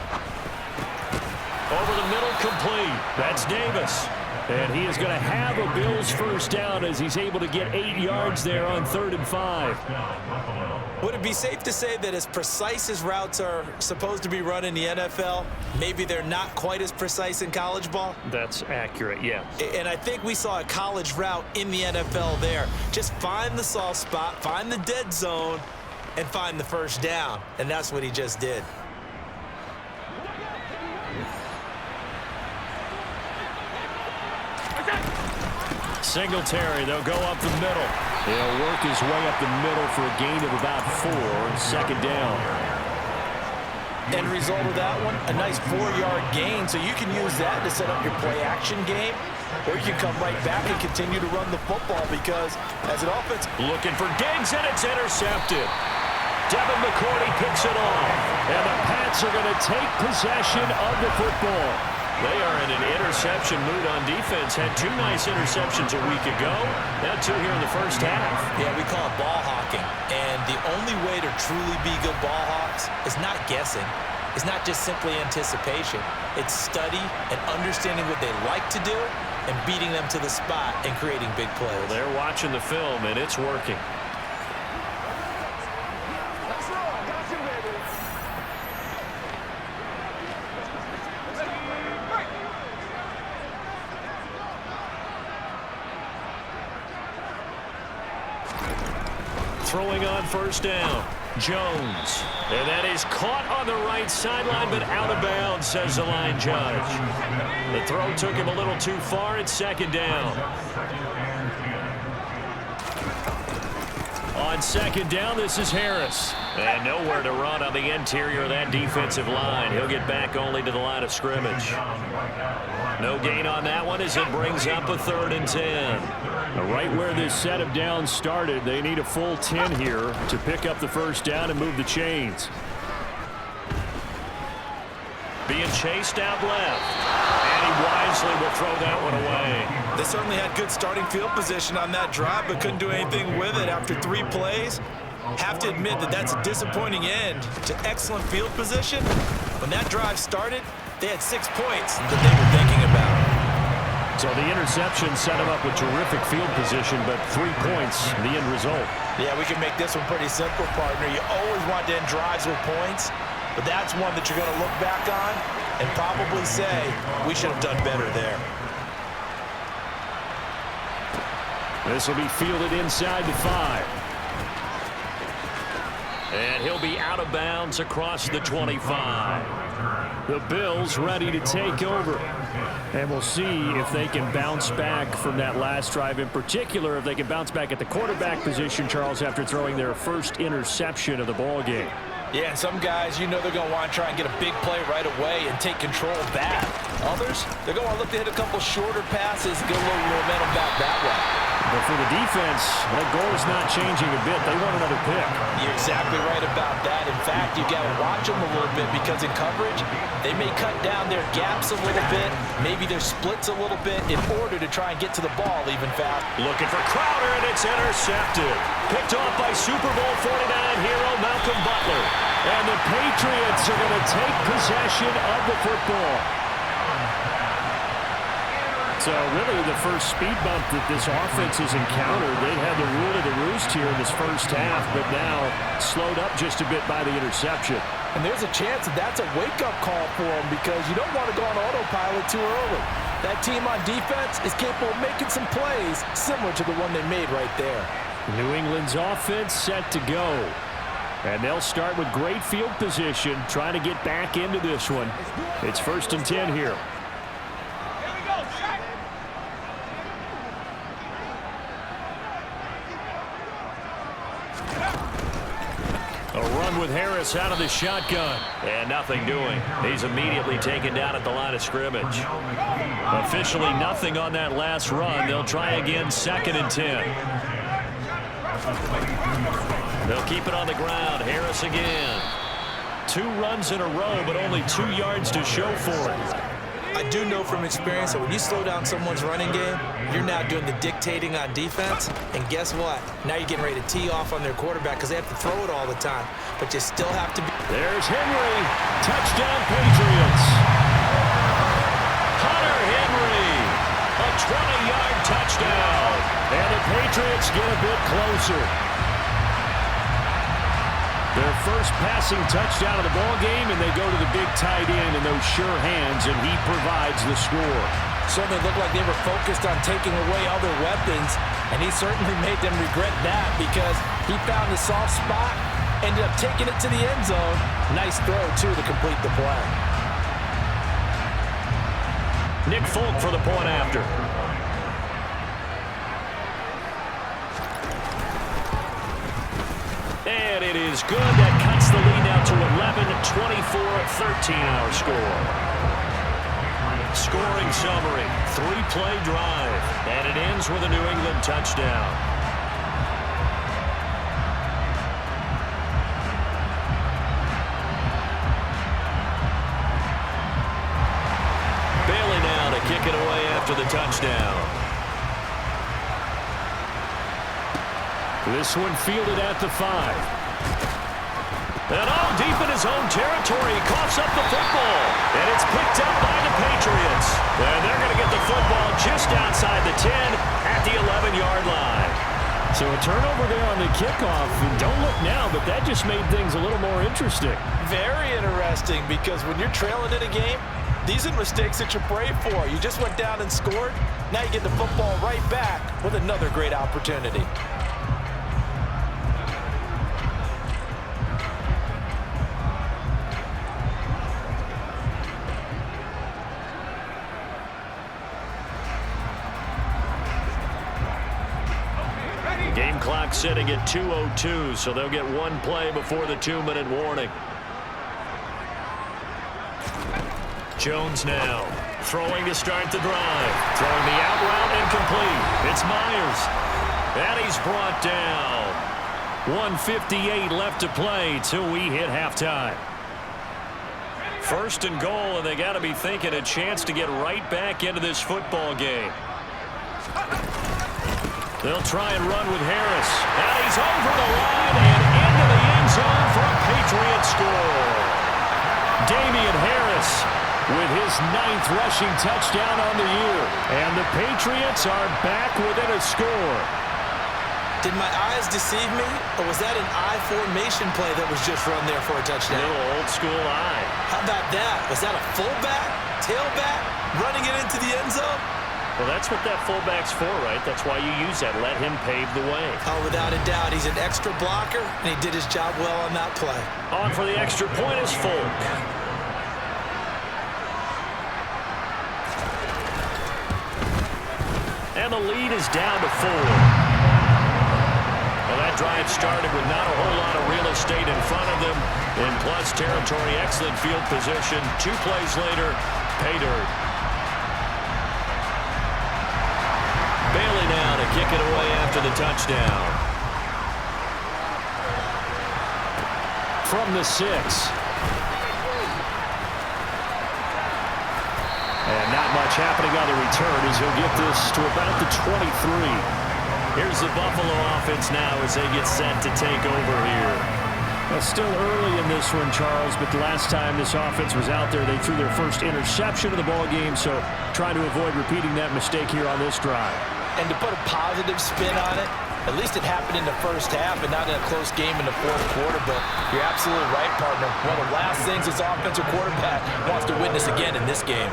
E: Over the middle, complete. That's Davis.
C: And he is going to have a Bills 1st down as he's able to get 8 yards there on 3rd and 5.
D: Would it be safe to say that as precise as routes are supposed to be run in the NFL, maybe they're not quite as precise in college ball?
E: That's accurate, yeah.
D: And I think we saw a college route in the NFL there. Just find the soft spot, find the dead zone, and find the 1st down. And that's what he just did.
C: Singletary, they'll go up the middle. He'll work his way up the middle for a gain of about 4 on 2nd down.
D: End result of that one, a nice 4-yard gain, so you can use that to set up your play-action game, or you can come right back and continue to run the football because as an offense...
E: Looking for Diggs, and it's intercepted. Devin McCourty picks it off, and the Pats are going to take possession of the football. They are in an interception mood on defense. Had 2 nice interceptions a week ago. Now 2 here in the 1st half.
D: Yeah, we call it ball hawking. And the only way to truly be good ball hawks is not guessing. It's not just simply anticipation. It's study and understanding what they like to do and beating them to the spot and creating big plays.
E: Well, they're watching the film, and it's working. Throwing on 1st down, Jones. And that is caught on the right sideline, but out of bounds, says the line judge. The throw took him a little too far. It's 2nd down. On
C: On second down, this is Harris.
E: And nowhere to run on the interior of that defensive line. He'll get back only to the line of scrimmage. No gain on that one as it brings up a 3rd and 10.
C: Right where this set of downs started, they need a full 10 here to pick up the first down and move the chains.
E: Being chased out left. And he wisely will throw that one away.
D: They certainly had good starting field position on that drive, but couldn't do anything with it after 3 plays. Have to admit that that's a disappointing end to excellent field position. When that drive started, they had 6 points that they were thinking about.
C: So the interception set him up with terrific field position, but 3 points, the end result.
D: Yeah, we can make this one pretty simple, partner. You always want to end drives with points, but that's one that you're going to look back on and probably say, we should have done better there.
C: This will be fielded inside the 5.
E: And he'll be out of bounds across the 25.
C: The Bills ready to take over. And we'll see if they can bounce back from that last drive, in particular if they can bounce back at the quarterback position, Charles, after throwing their first interception of the ball game.
D: Yeah, and some guys, you know they're going to want to try and get a big play right away and take control back. Others, they're going to look to hit a couple shorter passes and get a little momentum back that way.
C: But for the defense, that goal is not changing a bit. They want another pick.
D: You're exactly right about that. In fact, you got to watch them a little bit because in coverage, they may cut down their gaps a little bit, maybe their splits a little bit in order to try and get to the ball even fast.
E: Looking for Crowder, and it's intercepted. Picked off by Super Bowl 49 hero Malcolm Butler.
C: And the Patriots are going to take possession of the football. So really the first speed bump that this offense has encountered. They had the rule of the roost here in this first half, but now slowed up just a bit by the interception.
D: And there's a chance that that's a wake-up call for them because you don't want to go on autopilot too early. That team on defense is capable of making some plays similar to the one they made right there.
C: New England's offense set to go. And they'll start with great field position, trying to get back into this one. It's 1st and 10 here. A run with Harris out of the shotgun.
E: And nothing doing. He's immediately taken down at the line of scrimmage. Officially nothing on that last run. They'll try again 2nd and 10. They'll keep it on the ground. Harris again.
C: 2 runs in a row, but only 2 yards to show for it.
D: I do know from experience that when you slow down someone's running game, you're now doing the dictating on defense. And guess what? Now you're getting ready to tee off on their quarterback because they have to throw it all the time. But you still have to be.
C: There's Henry. Touchdown, Patriots.
E: Hunter Henry. A 20-yard touchdown.
C: And the Patriots get a bit closer. Their first passing touchdown of the ball game, and they go to the big tight end in those sure hands, and he provides the score.
D: Certainly looked like they were focused on taking away other weapons, and he certainly made them regret that because he found the soft spot, ended up taking it to the end zone. Nice throw, too, to complete the play.
E: Nick Folk for the point after. And it is good. That cuts the lead now to 11, 24-13 our score. Scoring summary, 3-play drive, and it ends with a New England touchdown. Bailey now to kick it away after the touchdown.
C: This one fielded at the 5.
E: And all deep in his own territory, he coughs up the football. And it's picked up by the Patriots. And they're going to get the football just outside the 10 at the 11-yard line.
C: So a turnover there on the kickoff. And don't look now, but that just made things a little more interesting.
D: Very interesting because when you're trailing in a game, these are mistakes that you pray for. You just went down and scored. Now you get the football right back with another great opportunity.
C: clock sitting at 2:02, so they'll get one play before the 2-minute warning. Jones now throwing to start the drive. Throwing the out route incomplete. It's Myers. And he's brought down. 1:58 left to play till we hit halftime. First and goal, and they got to be thinking a chance to get right back into this football game. They'll try and run with Harris. And he's over the line and into the end zone for a Patriots score. Damian Harris with his 9th rushing touchdown on the year. And the Patriots are back within a score.
D: Did my eyes deceive me, or was that an I formation play that was just run there for a touchdown?
C: A little old school eye.
D: How about that? Was that a fullback, tailback, running it into the end zone?
C: Well, that's what that fullback's for, right? That's why you use that. Let him pave the way.
D: Oh, without a doubt. He's an extra blocker, and he did his job well on that play.
C: On for the extra point is Folk. And the lead is down to 4. Well, that drive started with not a whole lot of real estate in front of them. In plus territory, excellent field position. 2 plays later, pay dirt. Bailey now to kick it away after the touchdown. From the 6. And not much happening on the return as he'll get this to about the 23. Here's the Buffalo offense now as they get set to take over here.
E: Well, still early in this one, Charles, but the last time this offense was out there, they threw their first interception of the ball game, so trying to avoid repeating that mistake here on this drive.
D: And to put a positive spin on it, at least it happened in the first half and not in a close game in the fourth quarter, but you're absolutely right, partner. One of the last things this offensive quarterback wants to witness again in this game.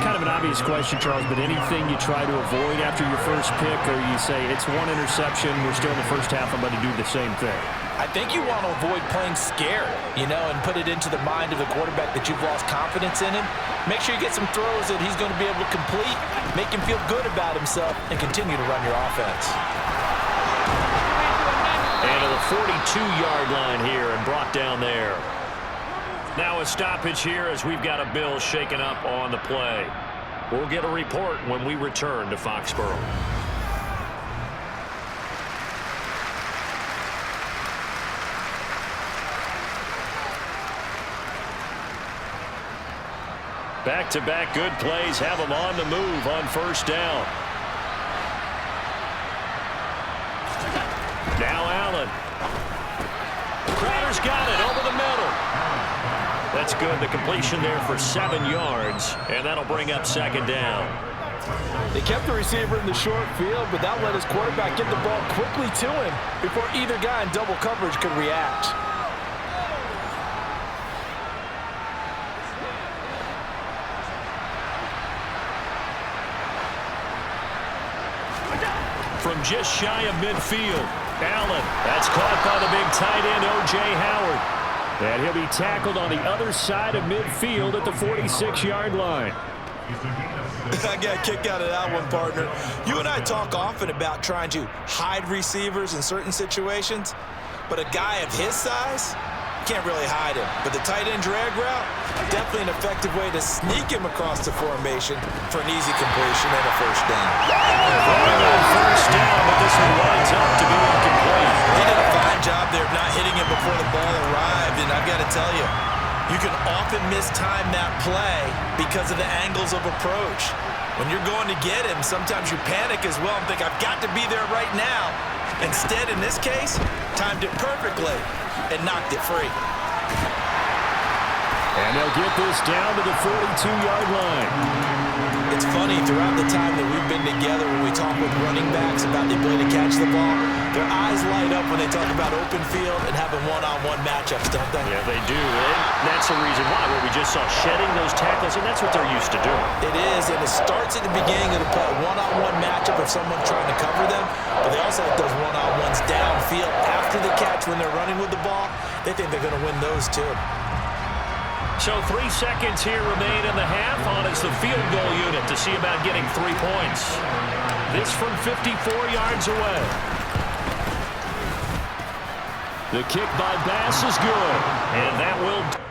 E: Kind of an obvious question, Charles, but anything you try to avoid after your first pick, or you say it's one interception, we're still in the first half, I'm going to do the same thing?
D: I think you want to avoid playing scared, and put it into the mind of the quarterback that you've lost confidence in him. Make sure you get some throws that he's going to be able to complete, make him feel good about himself, and continue to run your offense.
C: And to the 42-yard line here and brought down there. Now a stoppage here as we've got a Bill shaken up on the play. We'll get a report when we return to Foxborough. Back-to-back good plays have them on the move on first down. Now Allen. Crowder's got it over the middle. That's good. The completion there for 7 yards, and that'll bring up second down.
D: They kept the receiver in the short field, but that let his quarterback get the ball quickly to him before either guy in double coverage could react.
C: From just shy of midfield, Allen. That's caught by the big tight end, O.J. Howard. And he'll be tackled on the other side of midfield at the 46-yard line.
D: I got a kick out of that one, partner. You and I talk often about trying to hide receivers in certain situations, but a guy of his size, can't really hide him. But the tight end drag route, definitely an effective way to sneak him across the formation for an easy completion and a first down.
C: First down, but this one winds up to be incomplete.
D: He did a fine job there of not hitting him before the ball arrived, and I've got to tell you, you can often mistime that play because of the angles of approach. When you're going to get him, sometimes you panic as well and think, I've got to be there right now. Instead, in this case, timed it perfectly and knocked it free.
C: And they'll get this down to the 42-yard line.
D: It's funny, throughout the time that we've been together, when we talk with running backs about the ability to catch the ball, their eyes light up when they talk about open field and having one-on-one matchups, don't they?
C: Yeah, they do. And that's the reason why, where we just saw shedding those tackles, and that's what they're used to doing.
D: It is, and it starts at the beginning of the play, one-on-one matchup of someone trying to cover them, but they also like those one-on-ones downfield after the catch when they're running with the ball. They think they're going to win those too.
C: So 3 seconds here remain in the half. On is the field goal unit to see about getting 3 points. This from 54 yards away. The kick by Bass is good. And that will...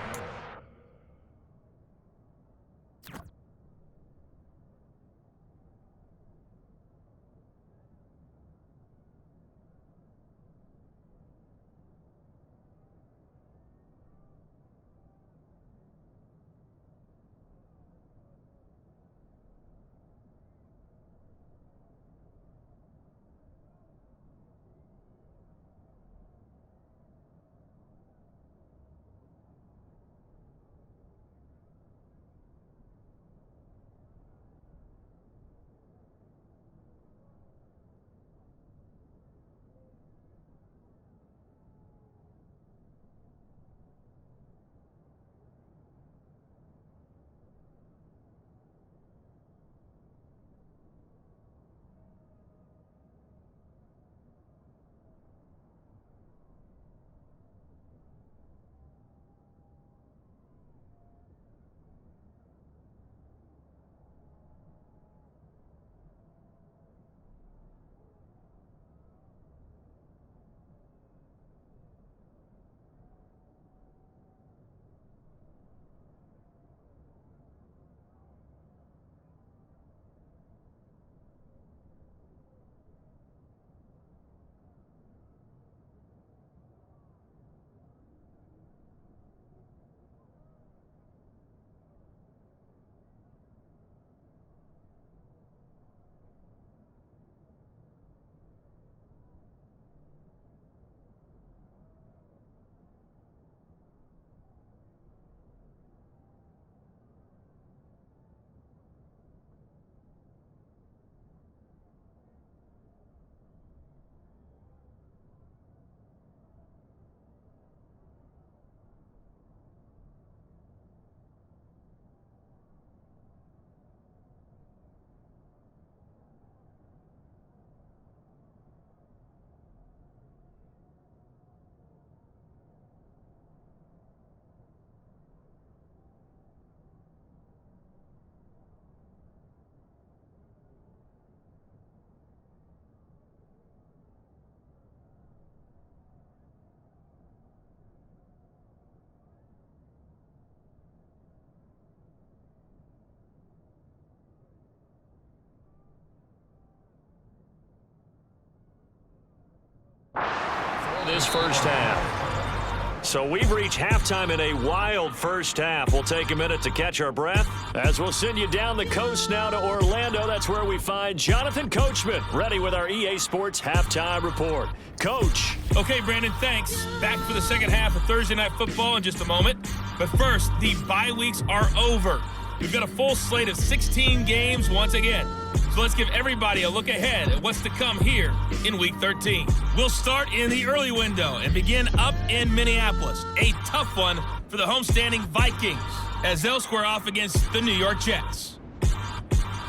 C: This first half. So we've reached halftime in a wild first half. We'll take a minute to catch our breath as we'll send you down the coast now to Orlando. That's where we find Jonathan Coachman ready with our EA Sports halftime report. Coach.
B: Okay, Brandon, thanks. Back for the second half of Thursday Night Football in just a moment. But first, the bye weeks are over. We've got a full slate of 16 games once again. So let's give everybody a look ahead at what's to come here in Week 13. We'll start in the early window and begin up in Minneapolis. A tough one for the homestanding Vikings as they'll square off against the New York Jets.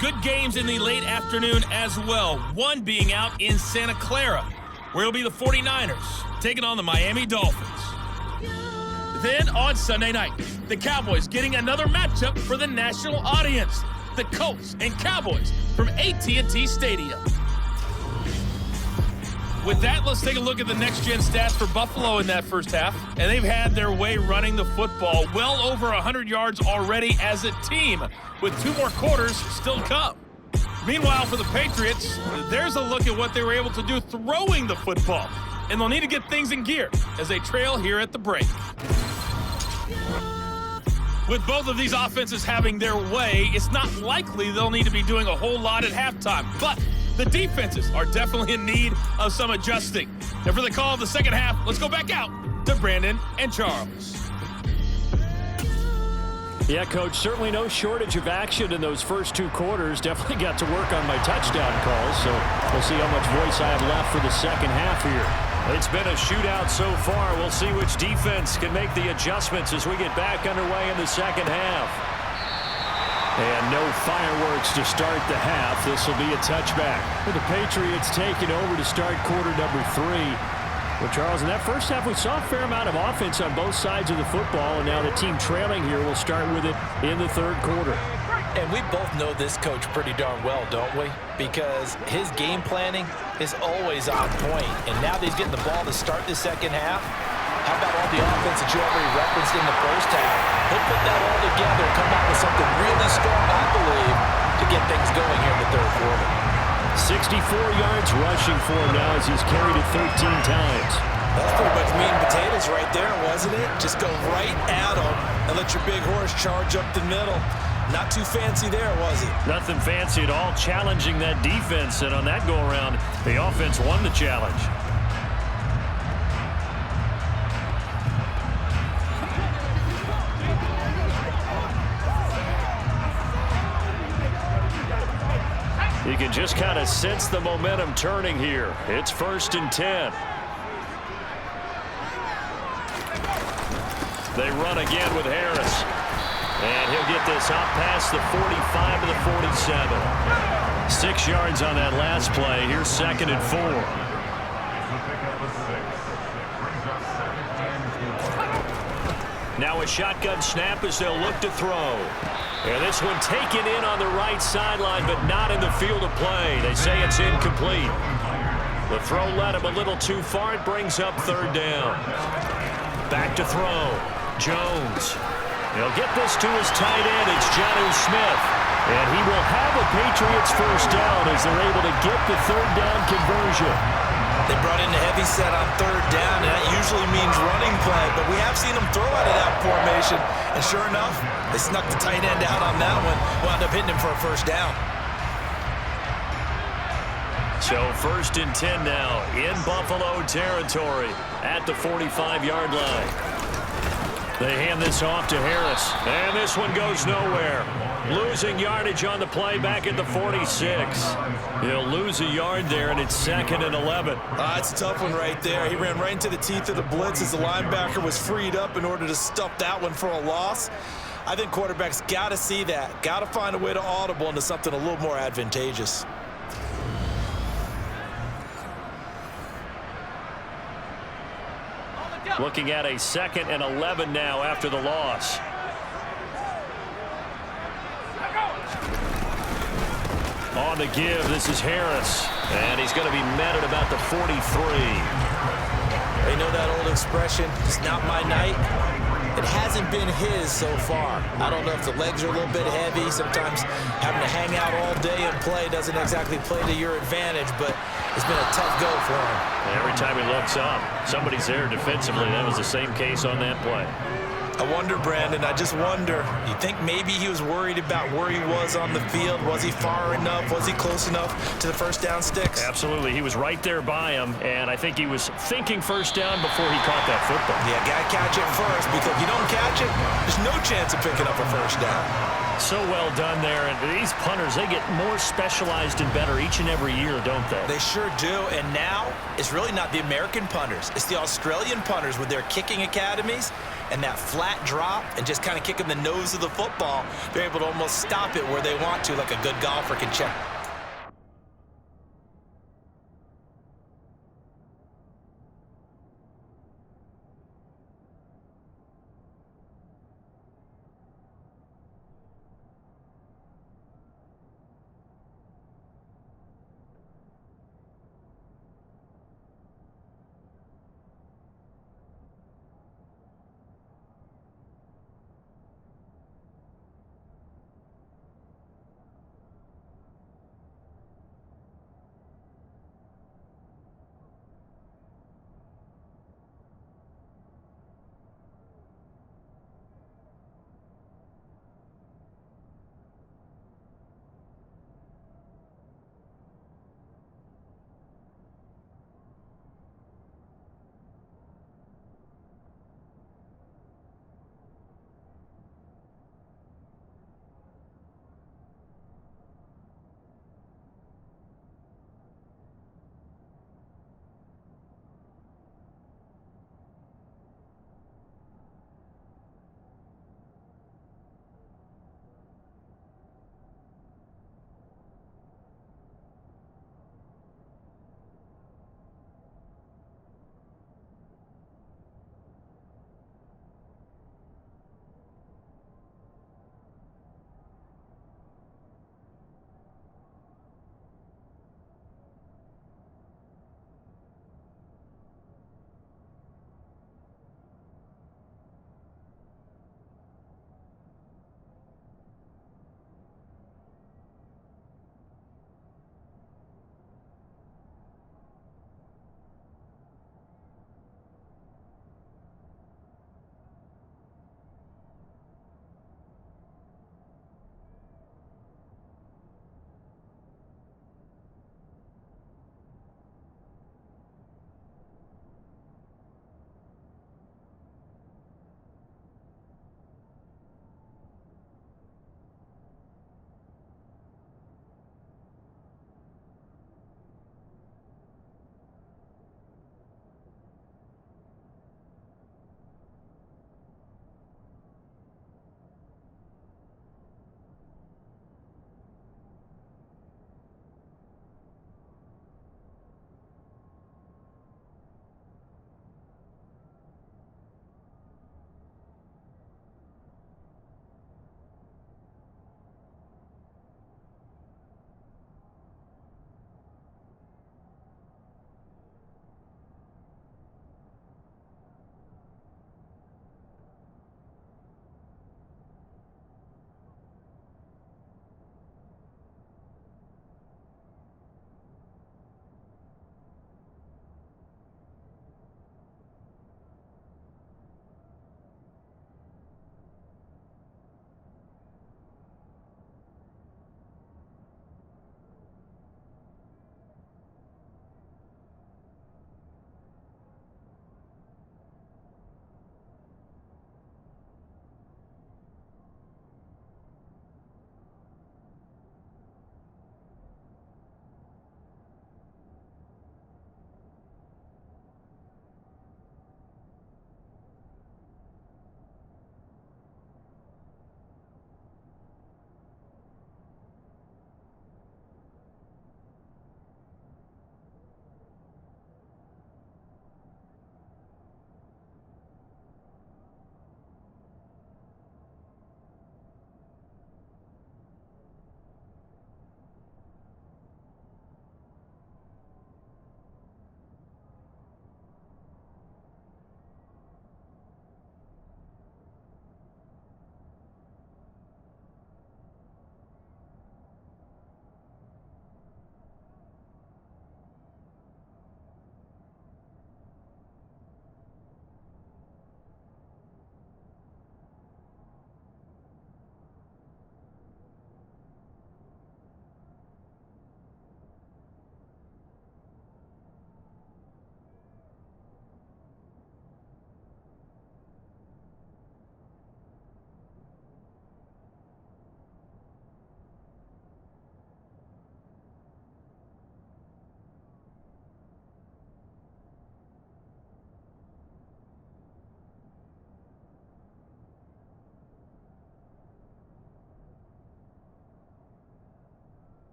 B: Good games in the late afternoon as well, one being out in Santa Clara, where it'll be the 49ers taking on the Miami Dolphins. Then on Sunday night, the Cowboys getting another matchup for the national audience. The Colts and Cowboys from AT&T Stadium. With that, let's take a look at the next-gen stats for Buffalo in that first half. And they've had their way running the football, well over 100 yards already as a team, with 2 more quarters still to come. Meanwhile, for the Patriots, there's a look at what they were able to do throwing the football. And they'll need to get things in gear as they trail here at the break. With both of these offenses having their way, it's not likely they'll need to be doing a whole lot at halftime. But the defenses are definitely in need of some adjusting. And for the call of the second half, let's go back out to Brandon and Charles.
C: Yeah, Coach, certainly no shortage of action in those first 2 quarters. Definitely got to work on my touchdown calls, so we'll see how much voice I have left for the second half here. It's been a shootout so far. We'll see which defense can make the adjustments as we get back underway in the second half. And no fireworks to start the half. This will be a touchback. With the Patriots taking over to start quarter number 3. Well, Charles, in that first half, we saw a fair amount of offense on both sides of the football, and now the team trailing here will start with it in the third quarter.
D: And we both know this coach pretty darn well, don't we? Because his game planning is always on point. And now that he's getting the ball to start the second half, how about all the offense that you already referenced in the first half? He'll put that all together and come out with something really strong, I believe, to get things going here in the third quarter.
C: 64 yards rushing for him now as he's carried it 13 times.
D: That's pretty much meat and potatoes right there, wasn't it? Just go right at him and let your big horse charge up the middle. Not too fancy there, was it?
C: Nothing fancy at all, challenging that defense. And on that go-around, the offense won the challenge. You can just kind of sense the momentum turning here. It's 1st and 10. They run again with Harris. And he'll get this out past the 45 to the 47. 6 yards on that last play. Here's 2nd and 4. Now a shotgun snap as they'll look to throw. And this one taken in on the right sideline, but not in the field of play. They say it's incomplete. The throw led him a little too far. It brings up 3rd down. Back to throw. Jones. He'll get this to his tight end. It's Jonnu Smith. And he will have a Patriots first down as they're able to get the 3rd down conversion.
D: They brought in the heavy set on 3rd down, and that usually means running play, but we have seen them throw out of that formation. And sure enough, they snuck the tight end out on that one, wound up hitting him for a first down.
C: So 1st and 10 now in Buffalo territory at the 45-yard line. They hand this off to Harris, and this one goes nowhere. Losing yardage on the play back at the 46. He'll lose a yard there, and it's 2nd and 11.
D: It's a tough one right there. He ran right into the teeth of the blitz as the linebacker was freed up in order to stuff that one for a loss. I think quarterbacks got to see that. Got to find a way to audible into something a little more advantageous.
C: Looking at a 2nd and 11 now after the loss. On the give, this is Harris. And he's going to be met at about the 43.
D: They know that old expression, it's not my night. It hasn't been his so far. I don't know if the legs are a little bit heavy. Sometimes having to hang out all day and play doesn't exactly play to your advantage, but it's been a tough go for him.
C: Every time he looks up, somebody's there defensively. That was the same case on that play.
D: I wonder, Brandon, I just wonder, you think maybe he was worried about where he was on the field? Was he far enough? Was he close enough to the first down sticks?
C: Absolutely. He was right there by him, and I think he was thinking first down before he caught that football.
D: Yeah, got to catch it first, because if you don't catch it, there's no chance of picking up a first down.
C: So well done there, and these punters, they get more specialized and better each and every year, don't they?
D: They sure do, and now it's really not the American punters. It's the Australian punters with their kicking academies and that flat drop and just kind of kicking the nose of the football. They're able to almost stop it where they want to, like a good golfer can check.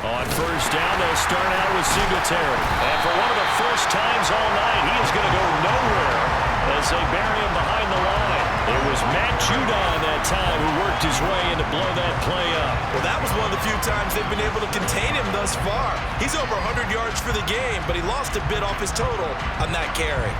C: On first down, they'll start out with Singletary. And for one of the first times all night, he is going to go nowhere as they bury him behind the line. It was Matt Judon that time who worked his way in to blow that play up.
D: Well, that was one of the few times they've been able to contain him thus far. He's over 100 yards for the game, but he lost a bit off his total on that carry.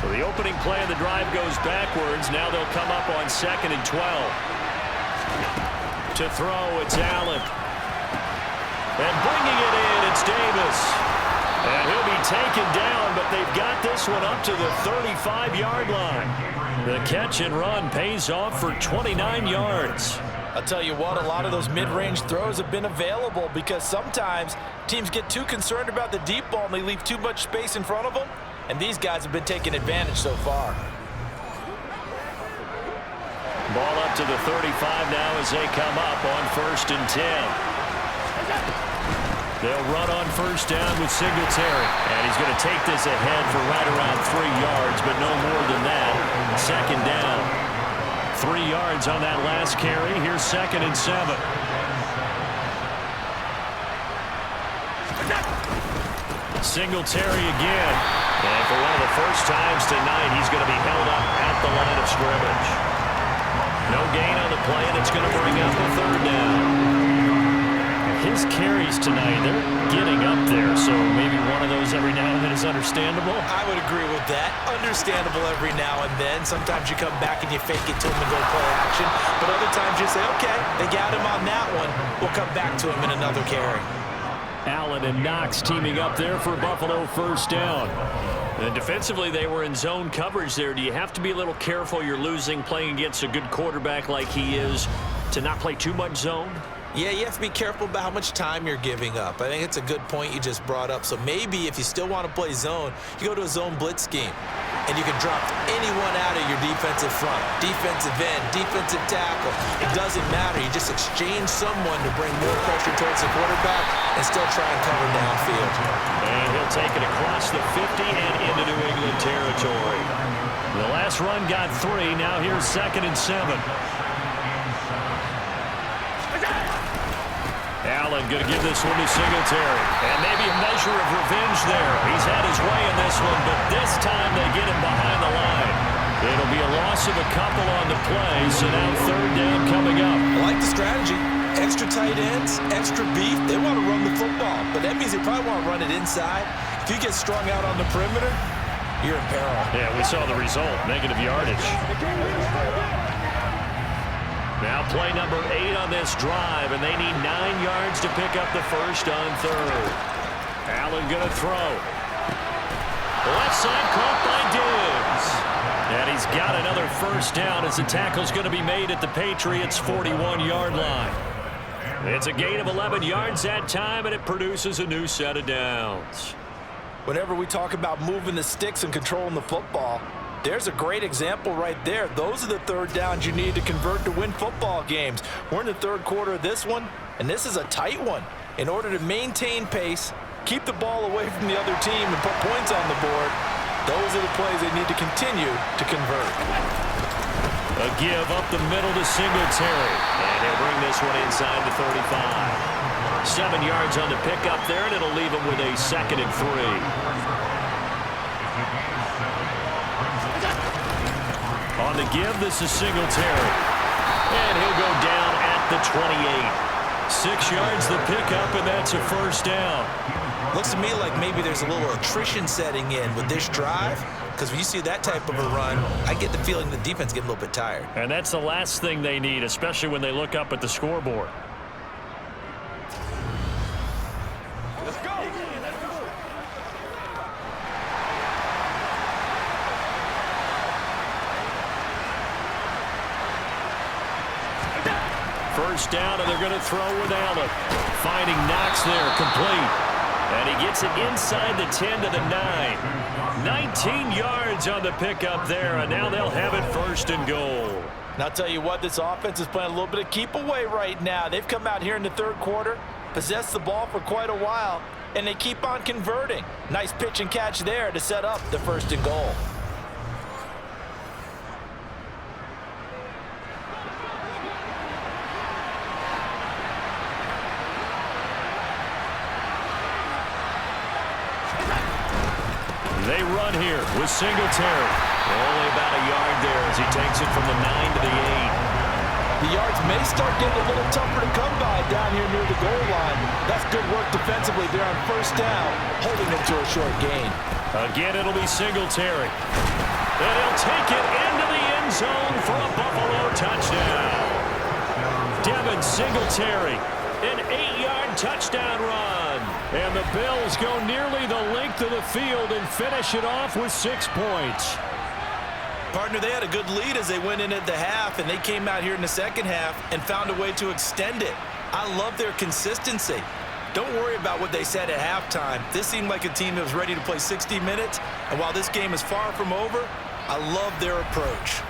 C: So the opening play of the drive goes backwards. Now they'll come up on 2nd and 12. To throw, it's Allen. And bringing it in, it's Davis. And he'll be taken down, but they've got this one up to the 35-yard line. The catch and run pays off for 29 yards.
D: I'll tell you what, a lot of those mid-range throws have been available because sometimes teams get too concerned about the deep ball and they leave too much space in front of them. And these guys have been taking advantage so far.
C: Ball up to the 35 now as they come up on 1st and 10. They'll run on first down with Singletary. And he's going to take this ahead for right around 3 yards, but no more than that. 2nd down. 3 yards on that last carry. Here's 2nd and 7. Singletary again. And for one of the first times tonight, he's going to be held up at the line of scrimmage. No gain on the play, and it's going to bring up a 3rd down. His carries tonight, they're getting up there, so maybe one of those every now and then is understandable.
D: I would agree with that. Understandable every now and then. Sometimes you come back and you fake it to him and go play action. But other times you say, okay, they got him on that one. We'll come back to him in another carry.
C: Allen and Knox teaming up there for Buffalo 1st down. And defensively, they were in zone coverage there. Do you have to be a little careful? You're losing playing against a good quarterback like he is to not play too much zone?
D: Yeah, you have to be careful about how much time you're giving up. I think it's a good point you just brought up. So maybe if you still want to play zone, you go to a zone blitz scheme. And you can drop anyone out of your defensive front. Defensive end, defensive tackle. It doesn't matter. You just exchange someone to bring more pressure towards the quarterback and still try and cover downfield.
C: And he'll take it across the 50 and into New England territory. The last run got 3. Now here's 2nd and 7. Allen going to give this one to Singletary. And maybe a measure of revenge there. He's had his way in this one, but this time they get him behind the line. It'll be a loss of a couple on the play, so now 3rd down coming up.
D: I like the strategy. Extra tight ends, extra beef. They want to run the football, but that means they probably want to run it inside. If you get strung out on the perimeter, you're in peril.
C: Yeah, we saw the result. Negative yardage. Now play number 8 on this drive, and they need 9 yards to pick up the first on 3rd. Allen going to throw. Left side caught by Diggs. And he's got another first down as the tackle's going to be made at the Patriots' 41-yard line. It's a gain of 11 yards that time, and it produces a new set of downs.
D: Whenever we talk about moving the sticks and controlling the football, there's a great example right there. Those are the 3rd downs you need to convert to win football games. We're in the 3rd quarter of this one, and this is a tight one. In order to maintain pace, keep the ball away from the other team, and put points on the board, those are the plays they need to continue to convert.
C: A give up the middle to Singletary. And he'll bring this one inside the 35. 7 yards on the pickup there, and it'll leave him with a 2nd and 3. On the give, this is Singletary. And he'll go down at the 28. 6 yards the pickup, and that's a first down.
D: Looks to me like maybe there's a little attrition setting in with this drive, because when you see that type of a run, I get the feeling the defense getting a little bit tired.
C: And that's the last thing they need, especially when they look up at the scoreboard.
F: Let's go.
C: First down, and they're going to throw with Allen. Finding Knox there, complete. And he gets it inside the 10 to the 9. 19 yards on the pickup there, and now they'll have it 1st and goal.
D: And I'll tell you what, this offense is playing a little bit of keep away right now. They've come out here in the 3rd quarter, possessed the ball for quite a while, and they keep on converting. Nice pitch and catch there to set up the 1st and goal.
C: They run here with Singletary.
E: Only about a yard there as he takes it from the 9 to the 8.
D: The yards may start getting a little tougher to come by down here near the goal line. That's good work defensively there on first down, holding them to a short gain.
C: Again, it'll be Singletary. And he'll take it into the end zone for a Buffalo touchdown. Devin Singletary, an 8-yard touchdown run. And the Bills go nearly the length of the field and finish it off with 6 points.
D: Partner, they had a good lead as they went in at the half, and they came out here in the second half and found a way to extend it. I love their consistency. Don't worry about what they said at halftime. This seemed like a team that was ready to play 60 minutes, and while this game is far from over, I love their approach.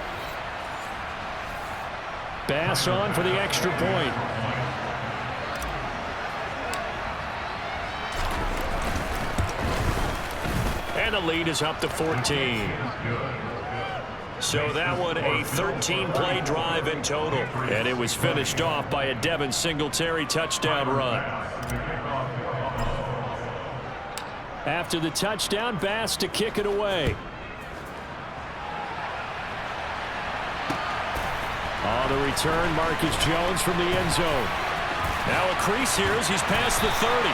C: Bass on for the extra point. And the lead is up to 14. So that one a 13-play drive in total. And it was finished off by a Devin Singletary touchdown run. After the touchdown, Bass to kick it away. On the return, Marcus Jones from the end zone. Now a crease here as he's past the 30.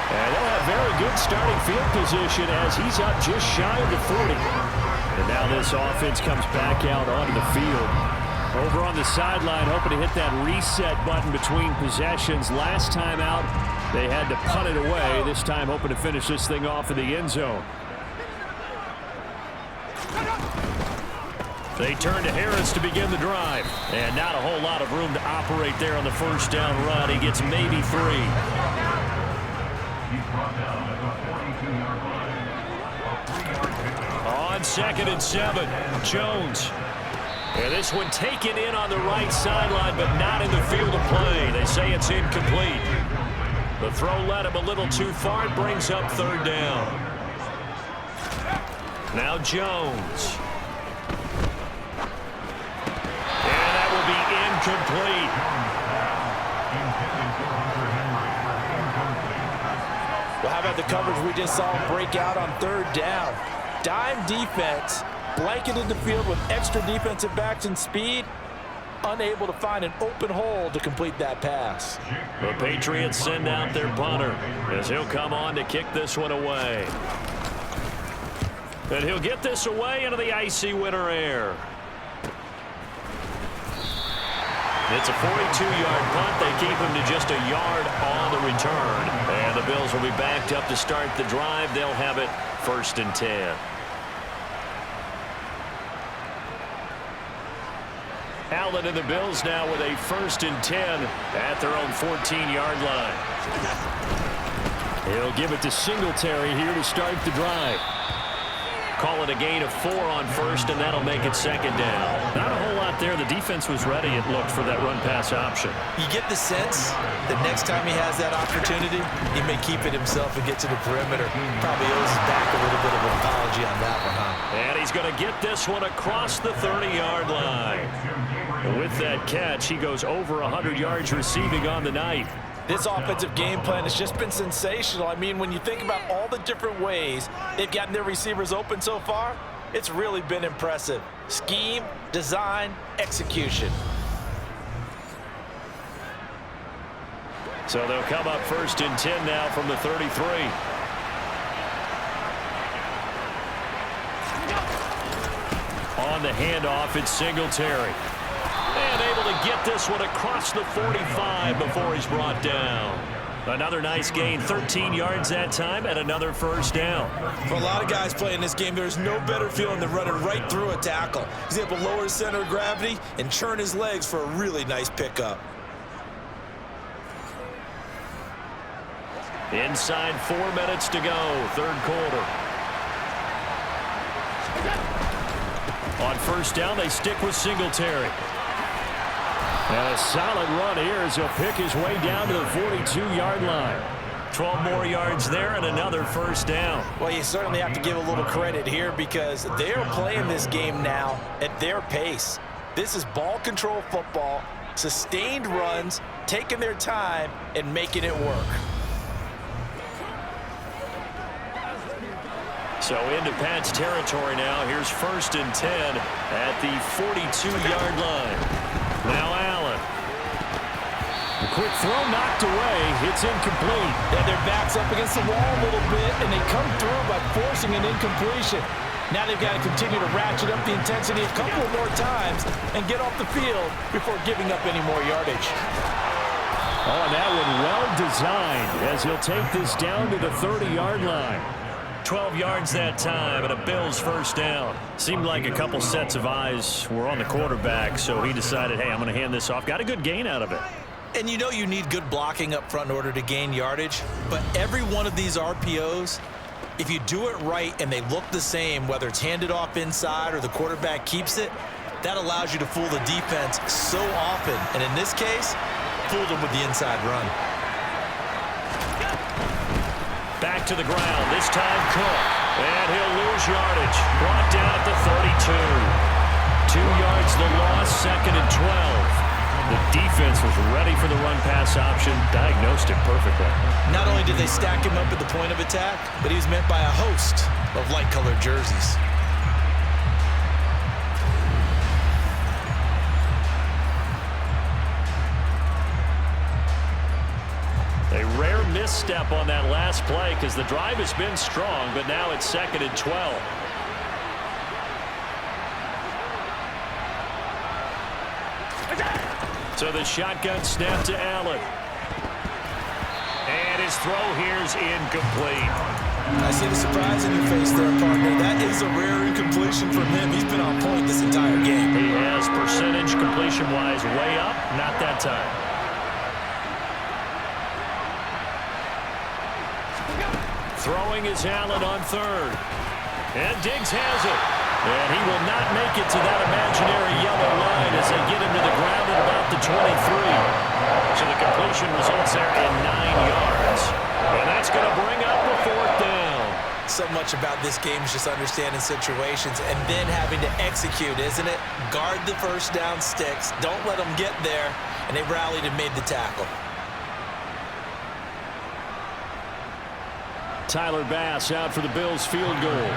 C: And they'll have very good starting field position as he's up just shy of the 40. And now this offense comes back out onto the field. Over on the sideline, hoping to hit that reset button between possessions. Last time out, they had to punt it away. This time hoping to finish this thing off in the end zone. They turn to Harris to begin the drive. And not a whole lot of room to operate there on the first down run. He gets maybe 3. On 2nd and 7, Jones. And this one taken in on the right sideline, but not in the field of play. They say it's incomplete. The throw led him a little too far. It brings up 3rd down. Now Jones. And that will be incomplete.
D: Well, how about the coverage we just saw break out on 3rd down? Dime defense, blanketed the field with extra defensive backs and speed, unable to find an open hole to complete that pass.
C: The Patriots send out their punter as he'll come on to kick this one away. And he'll get this away into the icy winter air. It's a 42-yard punt. They keep him to just a yard on the return. And the Bills will be backed up to start the drive. They'll have it 1st and 10. Allen and the Bills now with a 1st and 10 at their own 14-yard line. He'll give it to Singletary here to start the drive. Call it a gain of 4 on 1st, and that'll make it 2nd down. Not a whole lot there. The defense was ready, it looked, for that run-pass option.
D: You get the sense that next time he has that opportunity, he may keep it himself and get to the perimeter. Probably owes his back a little bit of an apology on that one, huh?
C: And he's going to get this one across the 30-yard line. And with that catch, he goes over 100 yards receiving on the night.
D: This offensive game plan has just been sensational. I mean, when you think about all the different ways they've gotten their receivers open so far, it's really been impressive. Scheme, design, execution.
C: So they'll come up 1st and 10 now from the 33. On the handoff, it's Singletary. And able to get this one across the 45 before he's brought down. Another nice gain, 13 yards that time, and another 1st down.
D: For a lot of guys playing this game, there's no better feeling than running right through a tackle. He's able to lower his center of gravity and churn his legs for a really nice pickup.
C: Inside 4 minutes to go, 3rd quarter. On 1st down, they stick with Singletary. And a solid run here as he'll pick his way down to the 42-yard line. 12 more yards there and another 1st down.
D: Well, you certainly have to give a little credit here because they're playing this game now at their pace. This is ball control football, sustained runs, taking their time and making it work.
E: So into Pat's territory now. Here's 1st and 10 at the 42-yard line. Now Allen. A quick throw knocked away. It's incomplete.
D: Yeah, their back's up against the wall a little bit, and they come through by forcing an incompletion. Now they've got to continue to ratchet up the intensity a couple more times and get off the field before giving up any more yardage.
C: Oh, and that one well designed as he'll take this down to the 30-yard line.
E: 12 yards that time and a Bills 1st down. Seemed like a couple sets of eyes were on the quarterback, so he decided, hey, I'm going to hand this off. Got a good gain out of it.
D: And you know you need good blocking up front in order to gain yardage, but every one of these RPOs, if you do it right and they look the same, whether it's handed off inside or the quarterback keeps it, that allows you to fool the defense so often. And in this case, fooled them with the inside run.
E: Back to the ground. This time Cook. And he'll lose yardage. Brought down at the 32. 2 yards the loss, 2nd and 12. The defense was ready for the run-pass option, diagnosed it perfectly.
D: Not only did they stack him up at the point of attack, but he was met by a host of light-colored jerseys.
E: A rare misstep on that last play because the drive has been strong, but now it's 2nd and 12. So the shotgun snap to Allen. And his throw here's incomplete.
D: I see the surprise in your face there, partner. That is a rare incompletion from him. He's been on point this entire game.
E: He has percentage completion-wise way up. Not that time. Throwing is Allen on 3rd. And Diggs has it. And he will not make it to that imaginary yellow line as they get him to the ground at about the 23. So the completion results there in 9 yards. And that's going to bring up a 4th down.
D: So much about this game is just understanding situations and then having to execute, isn't it? Guard the 1st down sticks. Don't let them get there. And they rallied and made the tackle.
C: Tyler Bass out for the Bills field goal.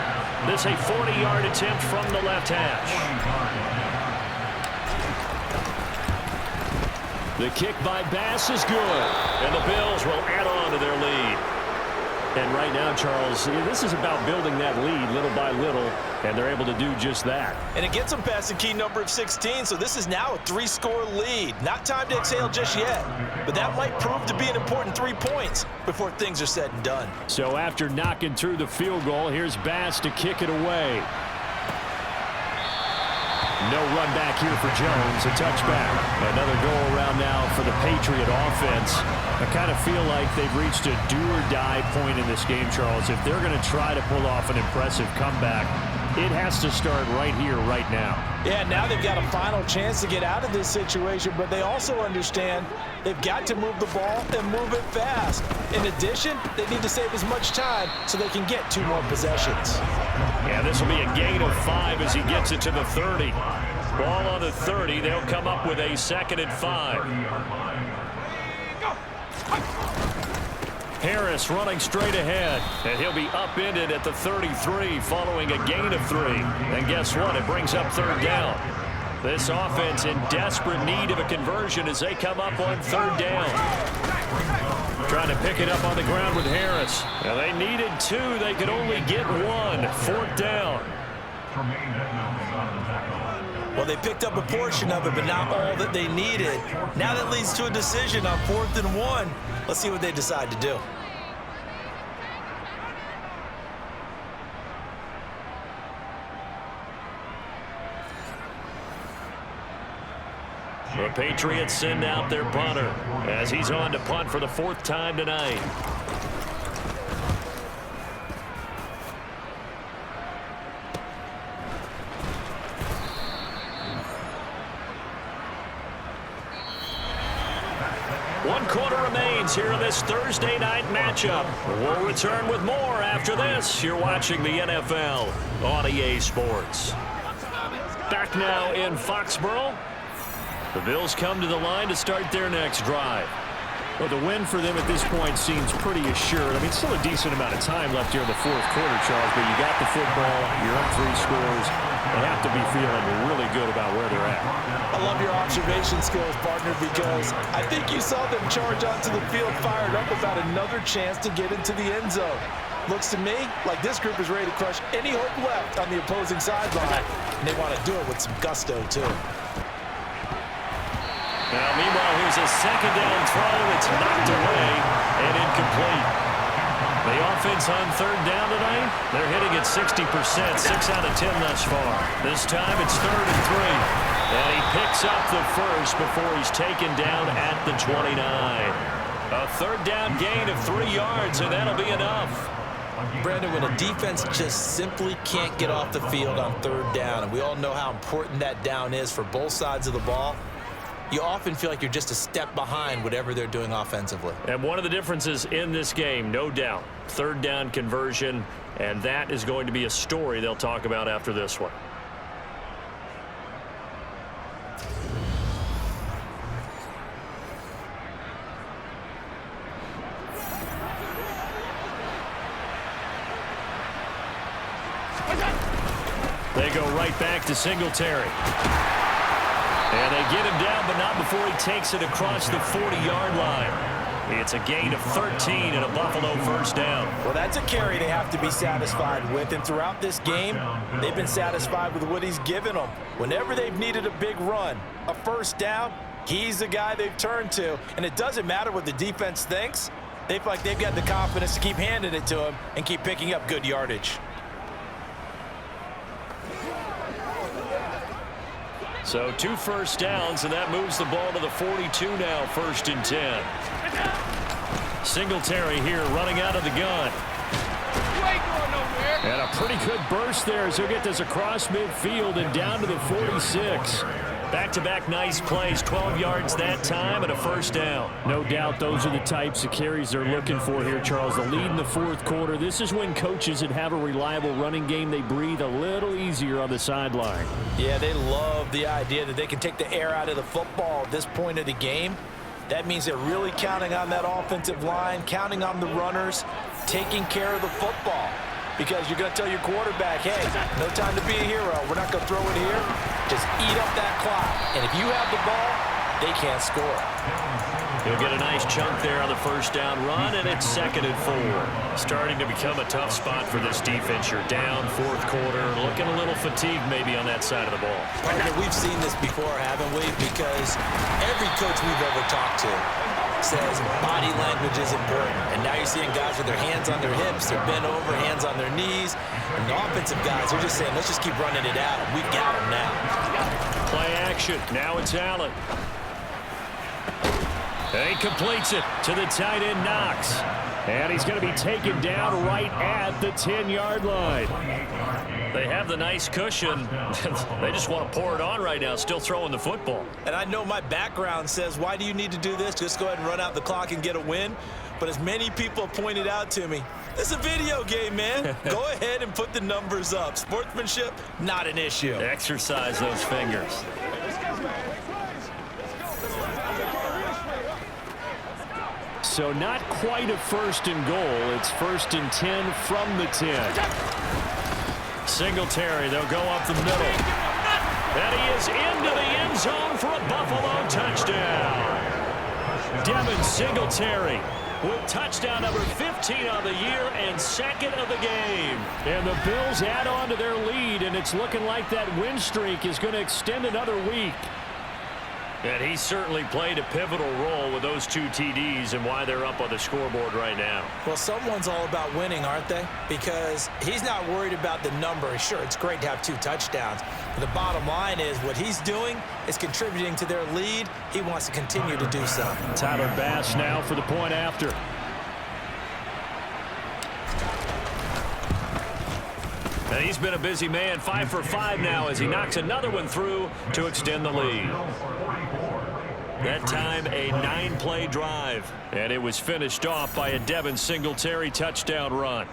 E: This a 40-yard attempt from the left hash.
C: The kick by Bass is good.
E: And the Bills will add on to their lead.
C: And right now, Charles, this is about building that lead little by little, and they're able to do just that.
D: And it gets them past the key number of 16, so this is now a 3-score lead. Not time to exhale just yet, but that might prove to be an important 3 points before things are said and done.
C: So after knocking through the field goal, here's Bass to kick it away. No run back here for Jones, a touchback. Another go-around now for the Patriot offense. I kind of feel like they've reached a do-or-die point in this game, Charles. If they're going to try to pull off an impressive comeback, it has to start right here, right now.
D: Yeah, now they've got a final chance to get out of this situation, but they also understand they've got to move the ball and move it fast. In addition, they need to save as much time so they can get 2 more possessions.
E: Yeah, this will be a gain of 5 as he gets it to the 30. Ball on the 30. They'll come up with a 2nd and 5. Harris running straight ahead, and he'll be upended at the 33 following a gain of 3. And guess what? It brings up 3rd down. This offense in desperate need of a conversion as they come up on 3rd down. Trying to pick it up on the ground with Harris. Now they needed 2. They could only get 1. 4th down.
D: Well, they picked up a portion of it, but not all that they needed. Now that leads to a decision on 4th and 1. Let's see what they decide to do.
E: The Patriots send out their punter as he's on to punt for the 4th time tonight. One quarter remains here in this Thursday night matchup. We'll return with more after this. You're watching the NFL on EA Sports. Back now in Foxborough. The Bills come to the line to start their next drive.
C: Well, the win for them at this point seems pretty assured. I mean, still a decent amount of time left here in the fourth quarter, Charles, but you got the football, you're up 3 scores. They have to be feeling really good about where they're at.
D: I love your observation skills, partner, because I think you saw them charge onto the field fired up about another chance to get into the end zone. Looks to me like this group is ready to crush any hope left on the opposing sideline, and they want to do it with some gusto, too.
C: Now, meanwhile, here's a second down throw. It's knocked away and incomplete. The offense on third down tonight, they're hitting at 60%, 6 out of 10 thus far. This time it's 3rd and 3. And he picks up the first before he's taken down at the 29. A third down gain of 3 yards, and that'll be enough.
D: Brandon, when a defense just simply can't get off the field on third down, and we all know how important that down is for both sides of the ball, you often feel like you're just a step behind whatever they're doing offensively.
C: And one of the differences in this game, no doubt, third down conversion, and that is going to be a story they'll talk about after this one. They go right back to Singletary. And they get him down, but not before he takes it across the 40-yard line. It's a gain of 13 and a Buffalo first down.
D: Well, that's a carry they have to be satisfied with, and throughout this game, they've been satisfied with what he's given them. Whenever they've needed a big run, a first down, he's the guy they've turned to. And it doesn't matter what the defense thinks. They feel like they've got the confidence to keep handing it to him and keep picking up good yardage.
C: So 2 first downs, and that moves the ball to the 42 now, 1st and 10. Singletary here running out of the gun. And a pretty good burst there as he'll get this across midfield and down to the 46. Back-to-back nice plays, 12 yards that time and a first down. No doubt those are the types of carries they're looking for here, Charles. The lead in the fourth quarter. This is when coaches that have a reliable running game, they breathe a little easier on the sideline.
D: Yeah, they love the idea that they can take the air out of the football at this point of the game. That means they're really counting on that offensive line, counting on the runners, taking care of the football. Because you're going to tell your quarterback, hey, no time to be a hero. We're not going to throw it here. Just eat up that clock. And if you have the ball, they can't score.
C: He'll get a nice chunk there on the first down run, and it's 2nd and 4. Starting to become a tough spot for this defense. You're down, fourth quarter, looking a little fatigued maybe on that side of the ball.
D: Partner, we've seen this before, haven't we? Because every coach we've ever talked to says body language is important. And now you're seeing guys with their hands on their hips, they're bent over, hands on their knees. And the offensive guys, they're just saying, let's just keep running it out. We've got them now.
C: Play action. Now it's Allen. And he completes it to the tight end, Knox. And he's going to be taken down right at the 10-yard line. They have the nice cushion. They just want to pour it on right now, still throwing the football.
D: And I know my background says, why do you need to do this? Just go ahead and run out the clock and get a win. But as many people pointed out to me, this is a video game, man. Go ahead and put the numbers up. Sportsmanship, not an issue.
C: Exercise those fingers. So not quite a 1st and goal. It's 1st and 10 from the 10. Singletary, they'll go up the middle. And he is into the end zone for a Buffalo touchdown. Devin Singletary with touchdown number 15 on the year and 2nd of the game. And the Bills add on to their lead, and it's looking like that win streak is going to extend another week. And he certainly played a pivotal role with those 2 TDs and why they're up on the scoreboard right now.
D: Well, someone's all about winning, aren't they? Because he's not worried about the number. Sure, it's great to have 2 touchdowns. But the bottom line is what he's doing is contributing to their lead. He wants to continue to do so.
C: Tyler Bass now for the point after. And he's been a busy man, 5 for 5 now as he knocks another one through to extend the lead. That time a 9-play drive, and it was finished off by a Devin Singletary touchdown run.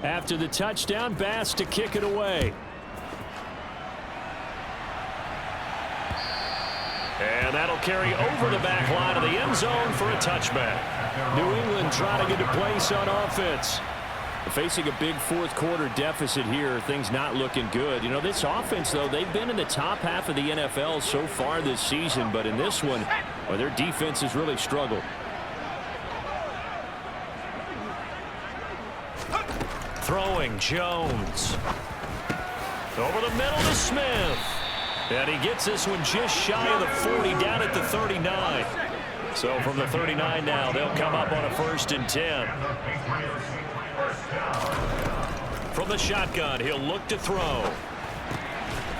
C: After the touchdown, Bass to kick it away. And that'll carry over the back line of the end zone for a touchback. New England trying to get a place on offense.
E: Facing a big fourth-quarter deficit here, things not looking good. You know, this offense, though, they've been in the top half of the NFL so far this season, but in this one, well, their defense has really struggled.
C: Throwing Jones. Over the middle to Smith. And he gets this one just shy of the 40, down at the 39. So from the 39 now, they'll come up on a 1st and 10. From the shotgun, he'll look to throw.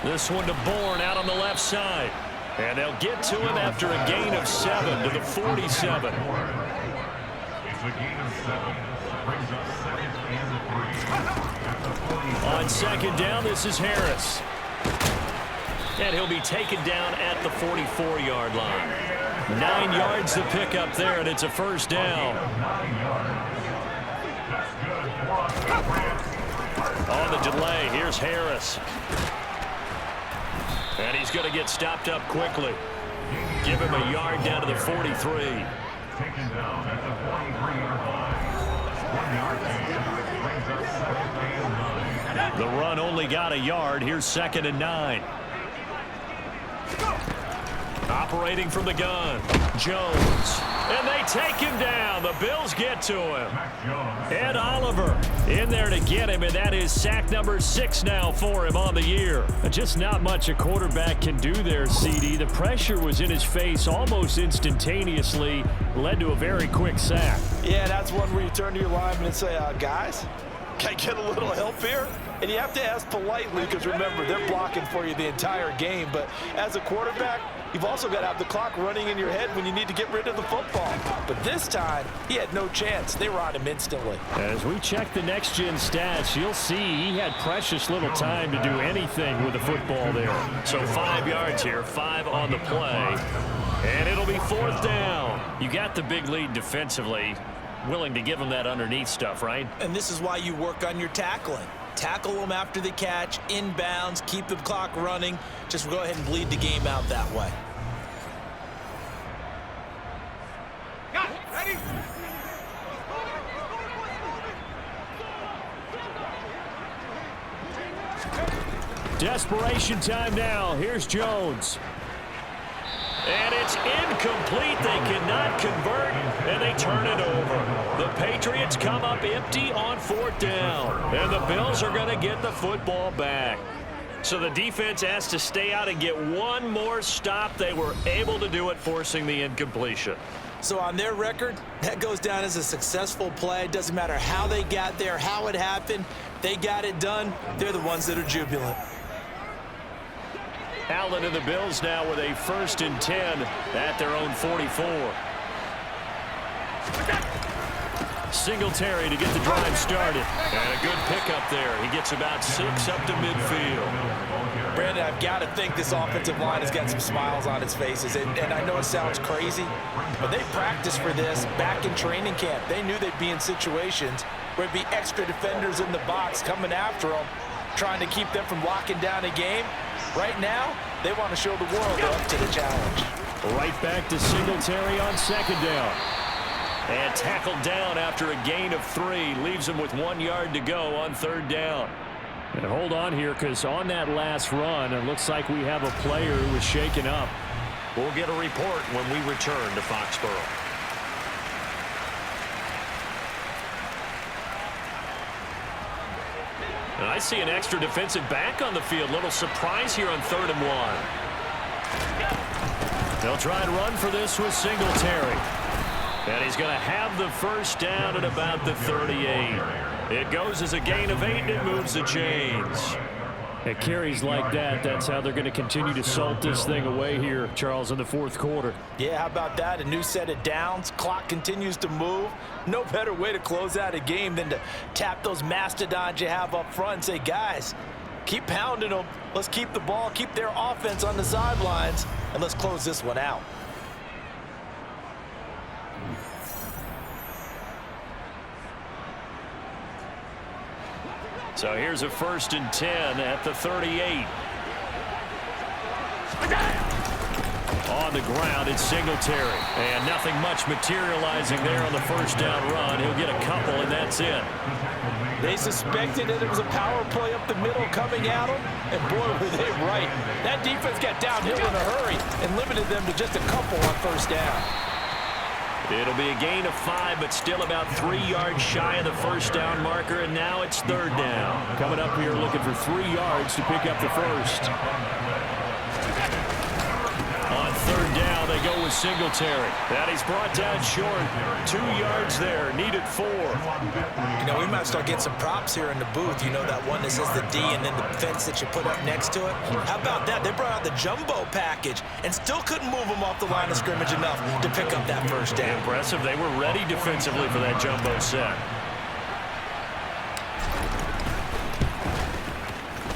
C: This one to Bourne out on the left side. And they'll get to him after a gain of 7 to the 47.
F: It's a gain of 7. Brings us 2nd and 3.
C: On 2nd down, this is Harris. And he'll be taken down at the 44-yard line. 9 yards to pick up there, and it's a 1st down. On the delay, here's Harris. And he's going to get stopped up quickly. Give him a yard down to the 43.
F: Taken down at the 43-yard line. 1 yard gain brings us 2nd and 9.
C: The run only got a yard. Here's 2nd and 9. Operating from the gun, Jones. And they take him down. The Bills get to him. Ed Oliver in there to get him, and that is sack number 6 now for him on the year.
E: Just not much a quarterback can do there, CD. The pressure was in his face almost instantaneously, led to a very quick sack.
D: Yeah, that's one where you turn to your lineman and say, guys, can I get a little help here? And you have to ask politely because, remember, they're blocking for you the entire game. But as a quarterback, you've also got to have the clock running in your head when you need to get rid of the football. But this time, he had no chance. They were on him instantly.
E: As we check the next-gen stats, you'll see he had precious little time to do anything with the football there.
C: So 5 yards here, 5 on the play. And it'll be 4th down.
E: You got the big lead defensively. Willing to give him that underneath stuff, right?
D: And this is why you work on your tackling. Tackle them after the catch, inbounds, keep the clock running. Just go ahead and bleed the game out that way.
A: Ready?
E: Desperation time now. Here's Jones.
C: And it's incomplete. They cannot convert, and they turn it over. The Patriots come up empty on 4th down, and the Bills are going to get the football back. So the defense has to stay out and get one more stop. They were able to do it, forcing the incompletion.
D: So on their record, that goes down as a successful play. It doesn't matter how they got there, how it happened. They got it done. They're the ones that are jubilant.
C: Allen and the Bills now with a 1st and 10 at their own 44.
E: Singletary to get the drive started.
C: And a good pickup there. He gets about 6 up to midfield.
D: Brandon, I've got to think this offensive line has got some smiles on its faces. And I know it sounds crazy, but they practiced for this back in training camp. They knew they'd be in situations where it'd be extra defenders in the box coming after them, trying to keep them from locking down a game. Right now, they want to show the world they're up to the challenge.
E: Right back to Singletary on 2nd down.
C: And tackled down after a gain of 3. Leaves him with 1 yard to go on 3rd down.
E: And hold on here, because on that last run, it looks like we have a player who was shaken up.
C: We'll get a report when we return to Foxborough. And I see an extra defensive back on the field. Little surprise here on 3rd and 1.
E: They'll try and run for this with Singletary.
C: And he's going to have the 1st down at about the 38. It goes as a gain of 8, and it moves the chains.
E: At carries like that, that's how they're going to continue to salt this thing away here, Charles, in the 4th quarter.
D: Yeah, how about that? A new set of downs. Clock continues to move. No better way to close out a game than to tap those mastodons you have up front and say, guys, keep pounding them. Let's keep the ball, keep their offense on the sidelines, and let's close this one out.
C: So here's a 1st and 10 at the 38. On the ground, it's Singletary. And nothing much materializing there on the first down run. He'll get a couple, and that's it.
D: They suspected that it was a power play up the middle coming at them, and boy, were they right. That defense got downhill in a hurry and limited them to just a couple on first down.
C: It'll be a gain of 5, but still about 3 yards shy of the first down marker, and now it's third down. Coming up here looking for 3 yards to pick up the first. On third down, they go with Singletary. And he's brought down short. 2 yards there, needed 4.
D: You know, we might start getting some props here in the booth. You know, that one that says the D and then the fence that you put up next to it? How about that? They brought out the jumbo package and still couldn't move them off the line of scrimmage enough to pick up that first down.
C: Impressive. They were ready defensively for that jumbo set.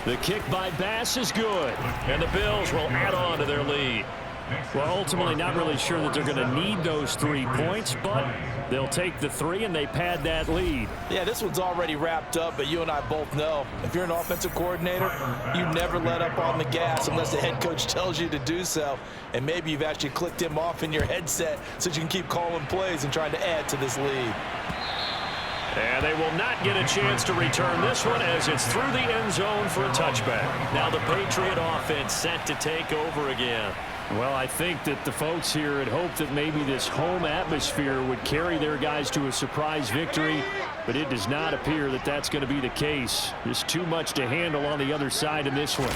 C: The kick by Bass is good, and the Bills will add on to their lead. Well, ultimately not really sure that they're going to need those 3 points, but they'll take the 3 and they pad that lead.
D: Yeah, this one's already wrapped up, but you and I both know if you're an offensive coordinator, you never let up on the gas unless the head coach tells you to do so. And maybe you've actually clicked him off in your headset so you can keep calling plays and trying to add to this lead.
C: And they will not get a chance to return this one as it's through the end zone for a touchback. Now the Patriot offense set to take over again. Well, I think that the folks here had hoped that maybe this home atmosphere would carry their guys to a surprise victory, but it does not appear that that's going to be the case. Just too much to handle on the other side in this one.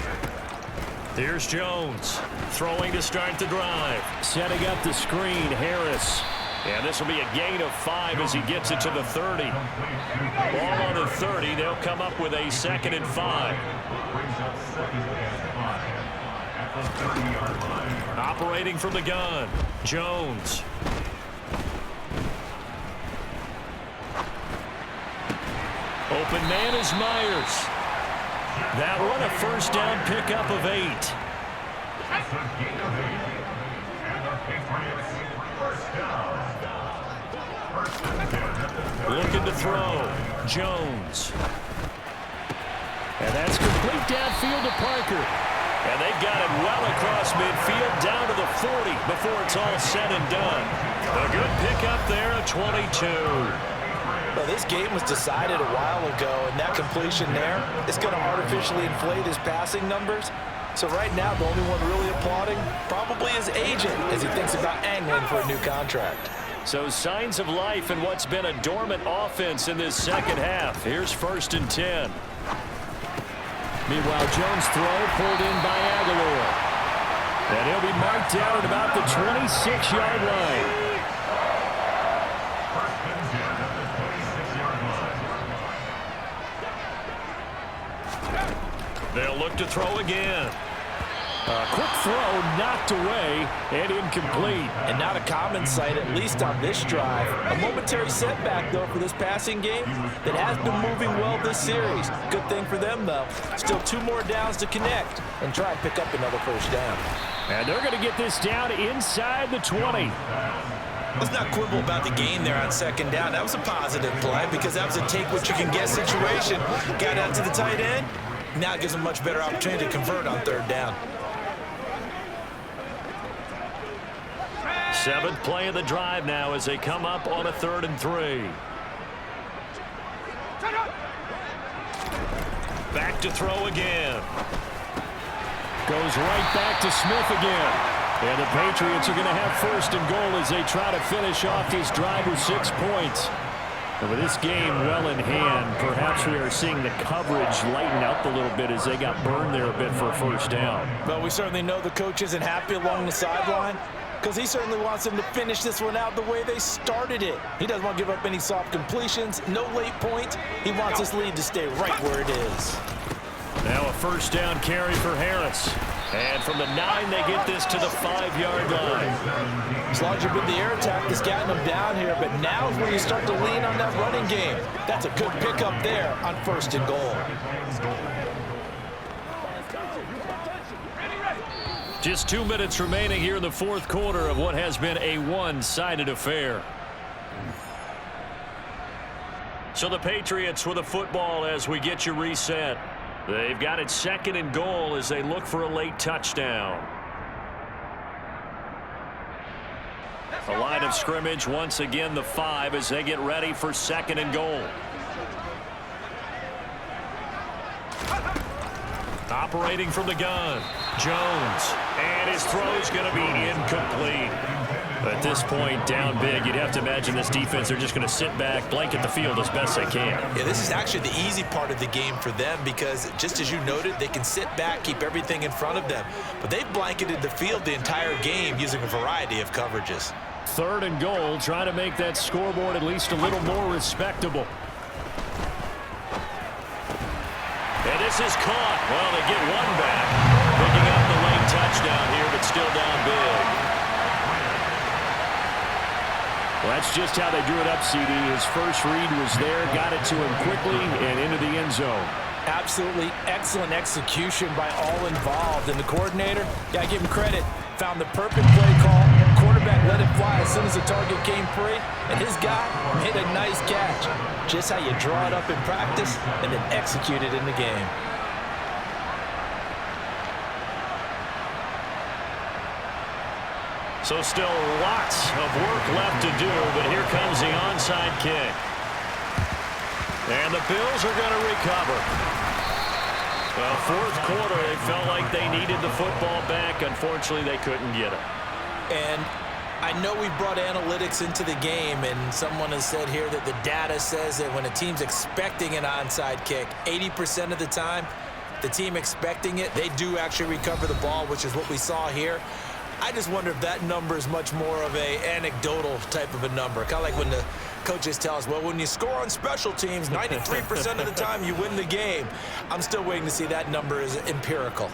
C: Here's Jones throwing to start the drive. Setting up the screen, Harris. And this will be a gain of 5 as he gets it to the 30. Ball on the 30. They'll come up with a 2nd and 5. Operating from the gun, Jones. Open man is Myers. That run a first down pickup of 8. Looking to throw, Jones. And that's complete downfield to Parker. And they've got it well across midfield down to the 40 before it's all said and done. A good pickup there, a 22.
D: Well, this game was decided a while ago, and that completion there is going to artificially inflate his passing numbers. So right now, the only one really applauding probably his agent as he thinks about angling for a new contract.
C: So signs of life in what's been a dormant offense in this second half. Here's 1st and 10. Meanwhile, Jones' throw pulled in by Aguilar. And he'll be marked down at about the 26-yard line. They'll look to throw again. A quick throw knocked away and incomplete.
D: And not a common sight, at least on this drive. A momentary setback, though, for this passing game that has been moving well this series. Good thing for them, though. Still 2 more downs to connect and try and pick up another first down.
C: And they're going to get this down inside the 20.
D: Let's not quibble about the gain there on 2nd down. That was a positive play because that was a take-what-you-can-get situation. Got out to the tight end. Now it gives them a much better opportunity to convert on 3rd down.
C: 7th play of the drive now as they come up on a 3rd and 3. Back to throw again. Goes right back to Smith again. And the Patriots are going to have 1st and goal as they try to finish off this drive with 6 points. And with this game well in hand, perhaps we are seeing the coverage lighten up a little bit as they got burned there a bit for a first down.
D: Well, we certainly know the coach isn't happy along the sideline because he certainly wants them to finish this one out the way they started it. He doesn't want to give up any soft completions, no late points. He wants this lead to stay right where it is.
C: Now a first down carry for Harris. And from the 9, they get this to the 5-yard line.
D: As long as you've been the air attack that's gotten them down here, but now is when you start to lean on that running game. That's a good pickup there on 1st and goal.
C: Just 2 minutes remaining here in the 4th quarter of what has been a one-sided affair. So the Patriots with a football as we get you reset. They've got it 2nd and goal as they look for a late touchdown. The line of scrimmage, once again, the 5 as they get ready for 2nd and goal. Operating from the gun, Jones. And his throw's going to be incomplete. At this point, down big, you'd have to imagine this defense, they're just going to sit back, blanket the field as best they can.
D: Yeah, this is actually the easy part of the game for them because, just as you noted, they can sit back, keep everything in front of them. But they've blanketed the field the entire game using a variety of coverages.
C: 3rd and goal, trying to make that scoreboard at least a little more respectable. And this is caught. Well, they get one back. Picking up the late touchdown here, but still down big. Well, that's just how they drew it up, CD. His first read was there, got it to him quickly, and into the end zone.
D: Absolutely excellent execution by all involved. And the coordinator, yeah, give him credit, found the perfect play call. Quarterback let it fly as soon as the target came free, and his guy made a nice catch. Just how you draw it up in practice and then execute it in the game.
C: So still lots of work left to do, but here comes the onside kick. And the Bills are going to recover. Well, 4th quarter, they felt like they needed the football back. Unfortunately, they couldn't get it.
D: And I know we brought analytics into the game, and someone has said here that the data says that when a team's expecting an onside kick, 80% of the time, the team expecting it, they do actually recover the ball, which is what we saw here. I just wonder if that number is much more of a anecdotal type of a number. Kind of like when the coaches tell us, well, when you score on special teams, 93% of the time you win the game. I'm still waiting to see that number is empirical.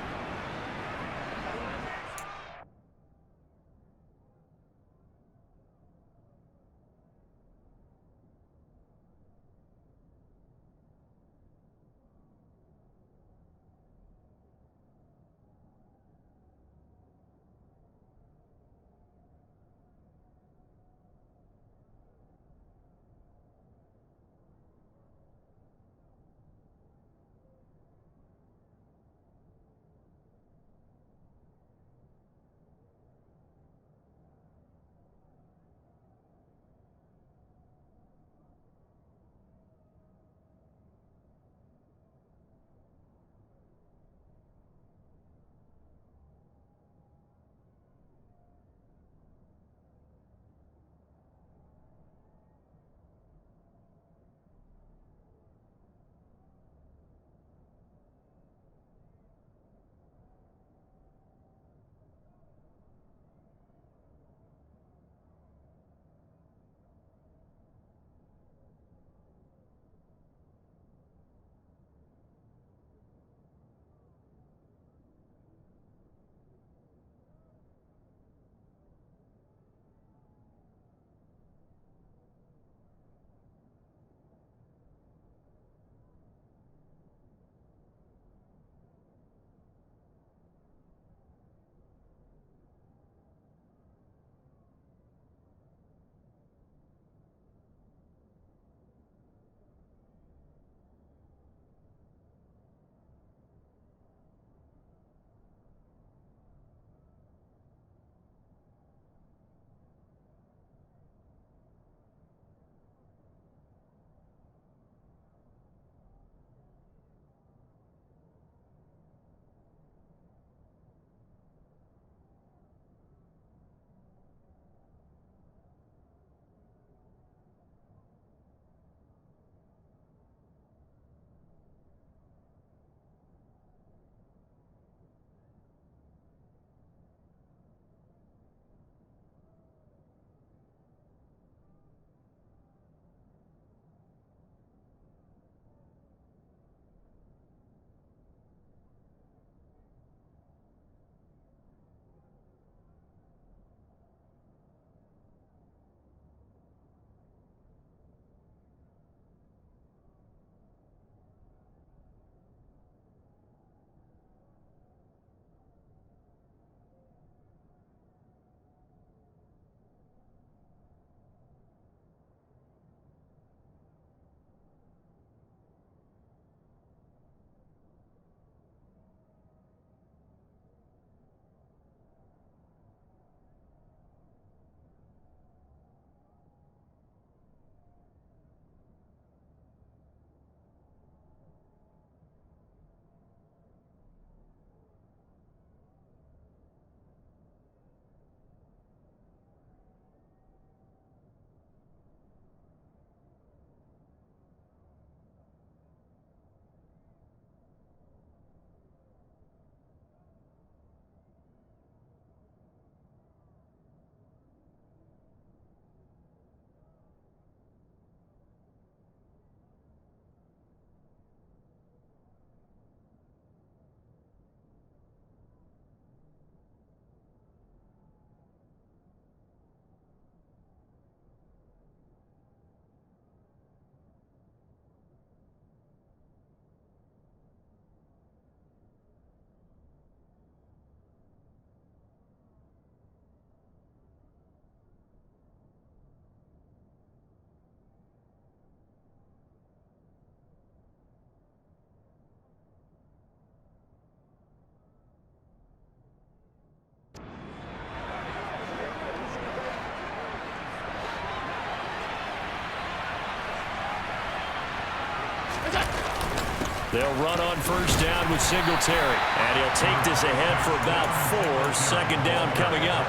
E: They'll run on first down with Singletary. And he'll take this ahead for about 4. Second down coming up.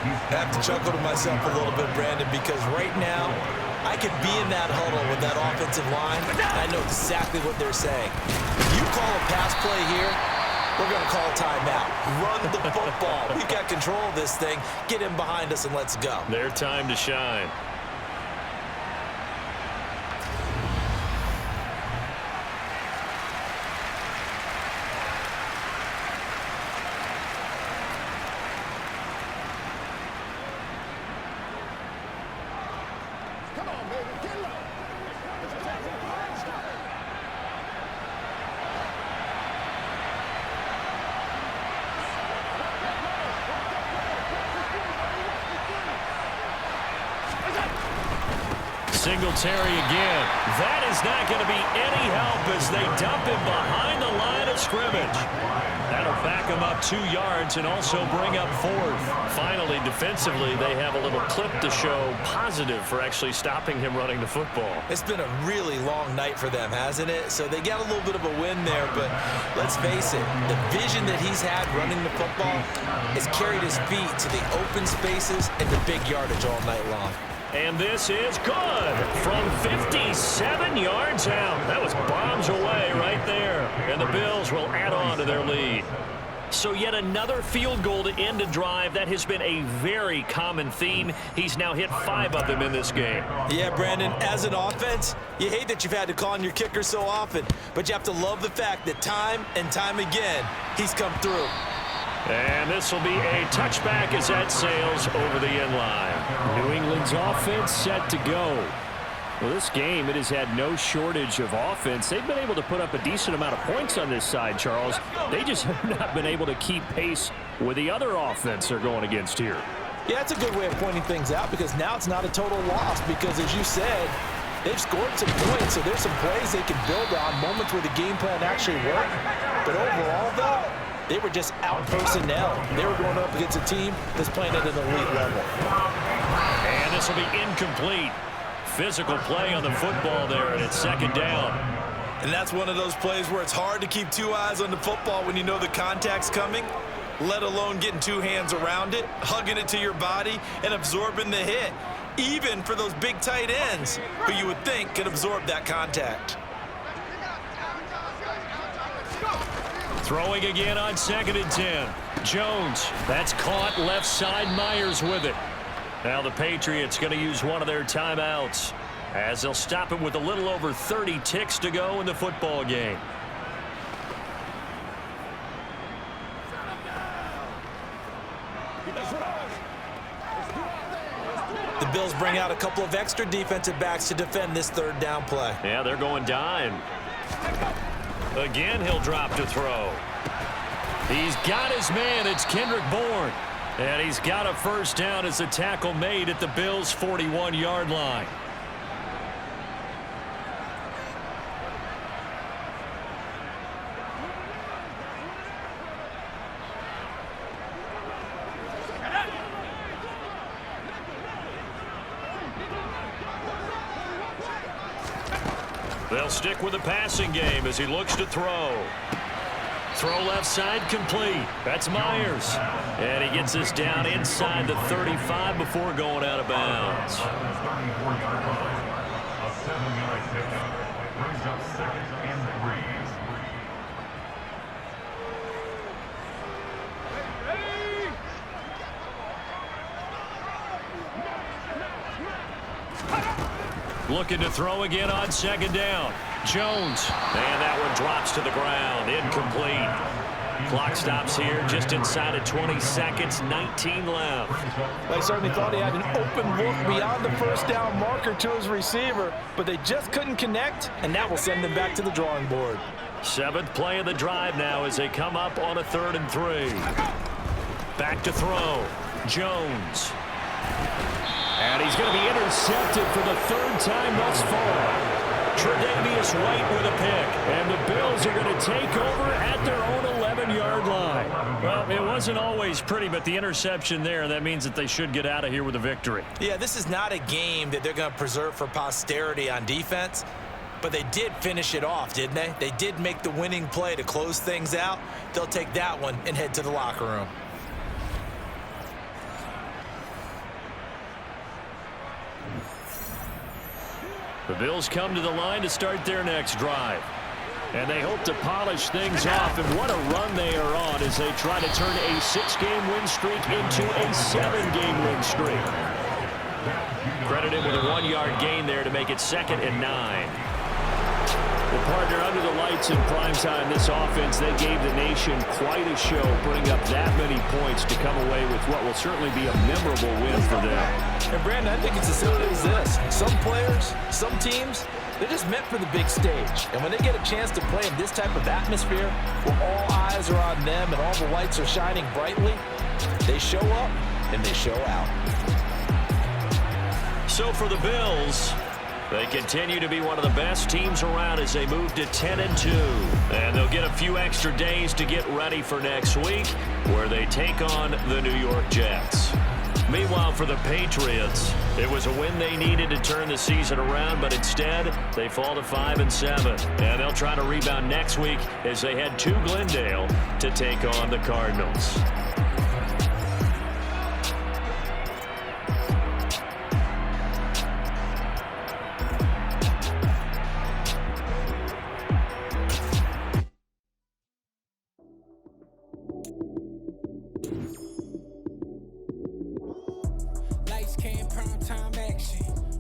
D: I have to chuckle to myself a little bit, Brandon, because right now I could be in that huddle with that offensive line. I know exactly what they're saying. If you call a pass play here, we're going to call a timeout. Run the football. We've got control of this thing. Get him behind us and let's go.
E: Their time to shine. Singletary again. That is not going to be any help as they dump him behind the line of scrimmage. That'll back him up 2 yards and also bring up 4th. Finally, defensively, they have a little clip to show positive for actually stopping him running the football.
D: It's been a really long night for them, hasn't it? So they got a little bit of a win there, but let's face it, the vision that he's had running the football has carried his feet to the open spaces and the big yardage all night long.
E: And this is good from 57 yards out. That was bombs away right there. And the Bills will add on to their lead. So yet another field goal to end a drive. That has been a very common theme. He's now hit 5 of them in this game.
D: Yeah, Brandon, as an offense, you hate that you've had to call on your kicker so often, but you have to love the fact that time and time again, he's come through.
E: And this will be a touchback as that sails over the end line.
C: New England's offense set to go. Well, this game, it has had no shortage of offense. They've been able to put up a decent amount of points on this side, Charles. They just have not been able to keep pace with the other offense they're going against here.
D: Yeah, that's a good way of pointing things out because now it's not a total loss because, as you said, they've scored some points, so there's some plays they can build on, moments where the game plan actually worked. But overall, though, they were just out personnel. They were going up against a team that's playing at an elite level.
E: And this will be incomplete. Physical play on the football there, and it's second down.
D: And that's one of those plays where it's hard to keep 2 eyes on the football when you know the contact's coming, let alone getting 2 hands around it, hugging it to your body, and absorbing the hit, even for those big tight ends who you would think could absorb that contact.
E: Throwing again on 2nd and 10. Jones, that's caught left side. Myers with it. Now the Patriots going to use one of their timeouts as they'll stop him with a little over 30 ticks to go in the football game.
D: The Bills bring out a couple of extra defensive backs to defend this 3rd down play.
E: Yeah, they're going dime. Again, he'll drop to throw. He's got his man. It's Kendrick Bourne. And he's got a first down as the tackle made at the Bills' 41-yard line. They'll stick with the passing game as he looks to throw. Throw left side complete. That's Myers. And he gets this down inside the 35 before going out of bounds.
F: A 7-yard pickup brings up 2nd and 3.
E: Looking to throw again on 2nd down. Jones. And that one drops to the ground. Incomplete. Clock stops here just inside of 20 seconds. 19 left.
D: They certainly thought he had an open look beyond the first down marker to his receiver, but they just couldn't connect, and that will send them back to the drawing board.
E: 7th play of the drive now as they come up on a 3rd and 3. Back to throw. Jones.
C: And he's going to be intercepted for the 3rd time thus far.
E: Tre'Davious White with a pick.
C: And the Bills are going to take over at their own 11-yard line.
E: Well, it wasn't always pretty, but the interception there, that means that they should get out of here with a victory.
D: Yeah, this is not a game that they're going to preserve for posterity on defense. But they did finish it off, didn't they? They did make the winning play to close things out. They'll take that one and head to the locker room.
C: The Bills come to the line to start their next drive. And they hope to polish things off. And what a run they are on as they try to turn a 6-game win streak into a 7-game win streak. Credited with a 1-yard gain there to make it 2nd and 9. Well, partner, under the lights in primetime, this offense, they gave the nation quite a show, putting up that many points to come away with what will certainly be a memorable win for them.
D: And Brandon, I think it's as simple as this. Some players, some teams, they're just meant for the big stage. And when they get a chance to play in this type of atmosphere, where all eyes are on them and all the lights are shining brightly, they show up and they show out.
C: So for the Bills, they continue to be one of the best teams around as they move to 10-2. And they'll get a few extra days to get ready for next week, where they take on the New York Jets. Meanwhile, for the Patriots, it was a win they needed to turn the season around, but instead, they fall to 5-7. And they'll try to rebound next week as they head to Glendale to take on the Cardinals.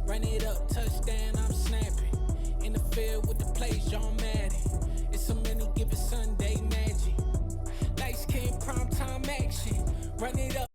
G: Run it up, touchdown, I'm snapping. In the field with the plays, John Madden. It's so many, give it Sunday magic. Lights came, prime time action. Run it up.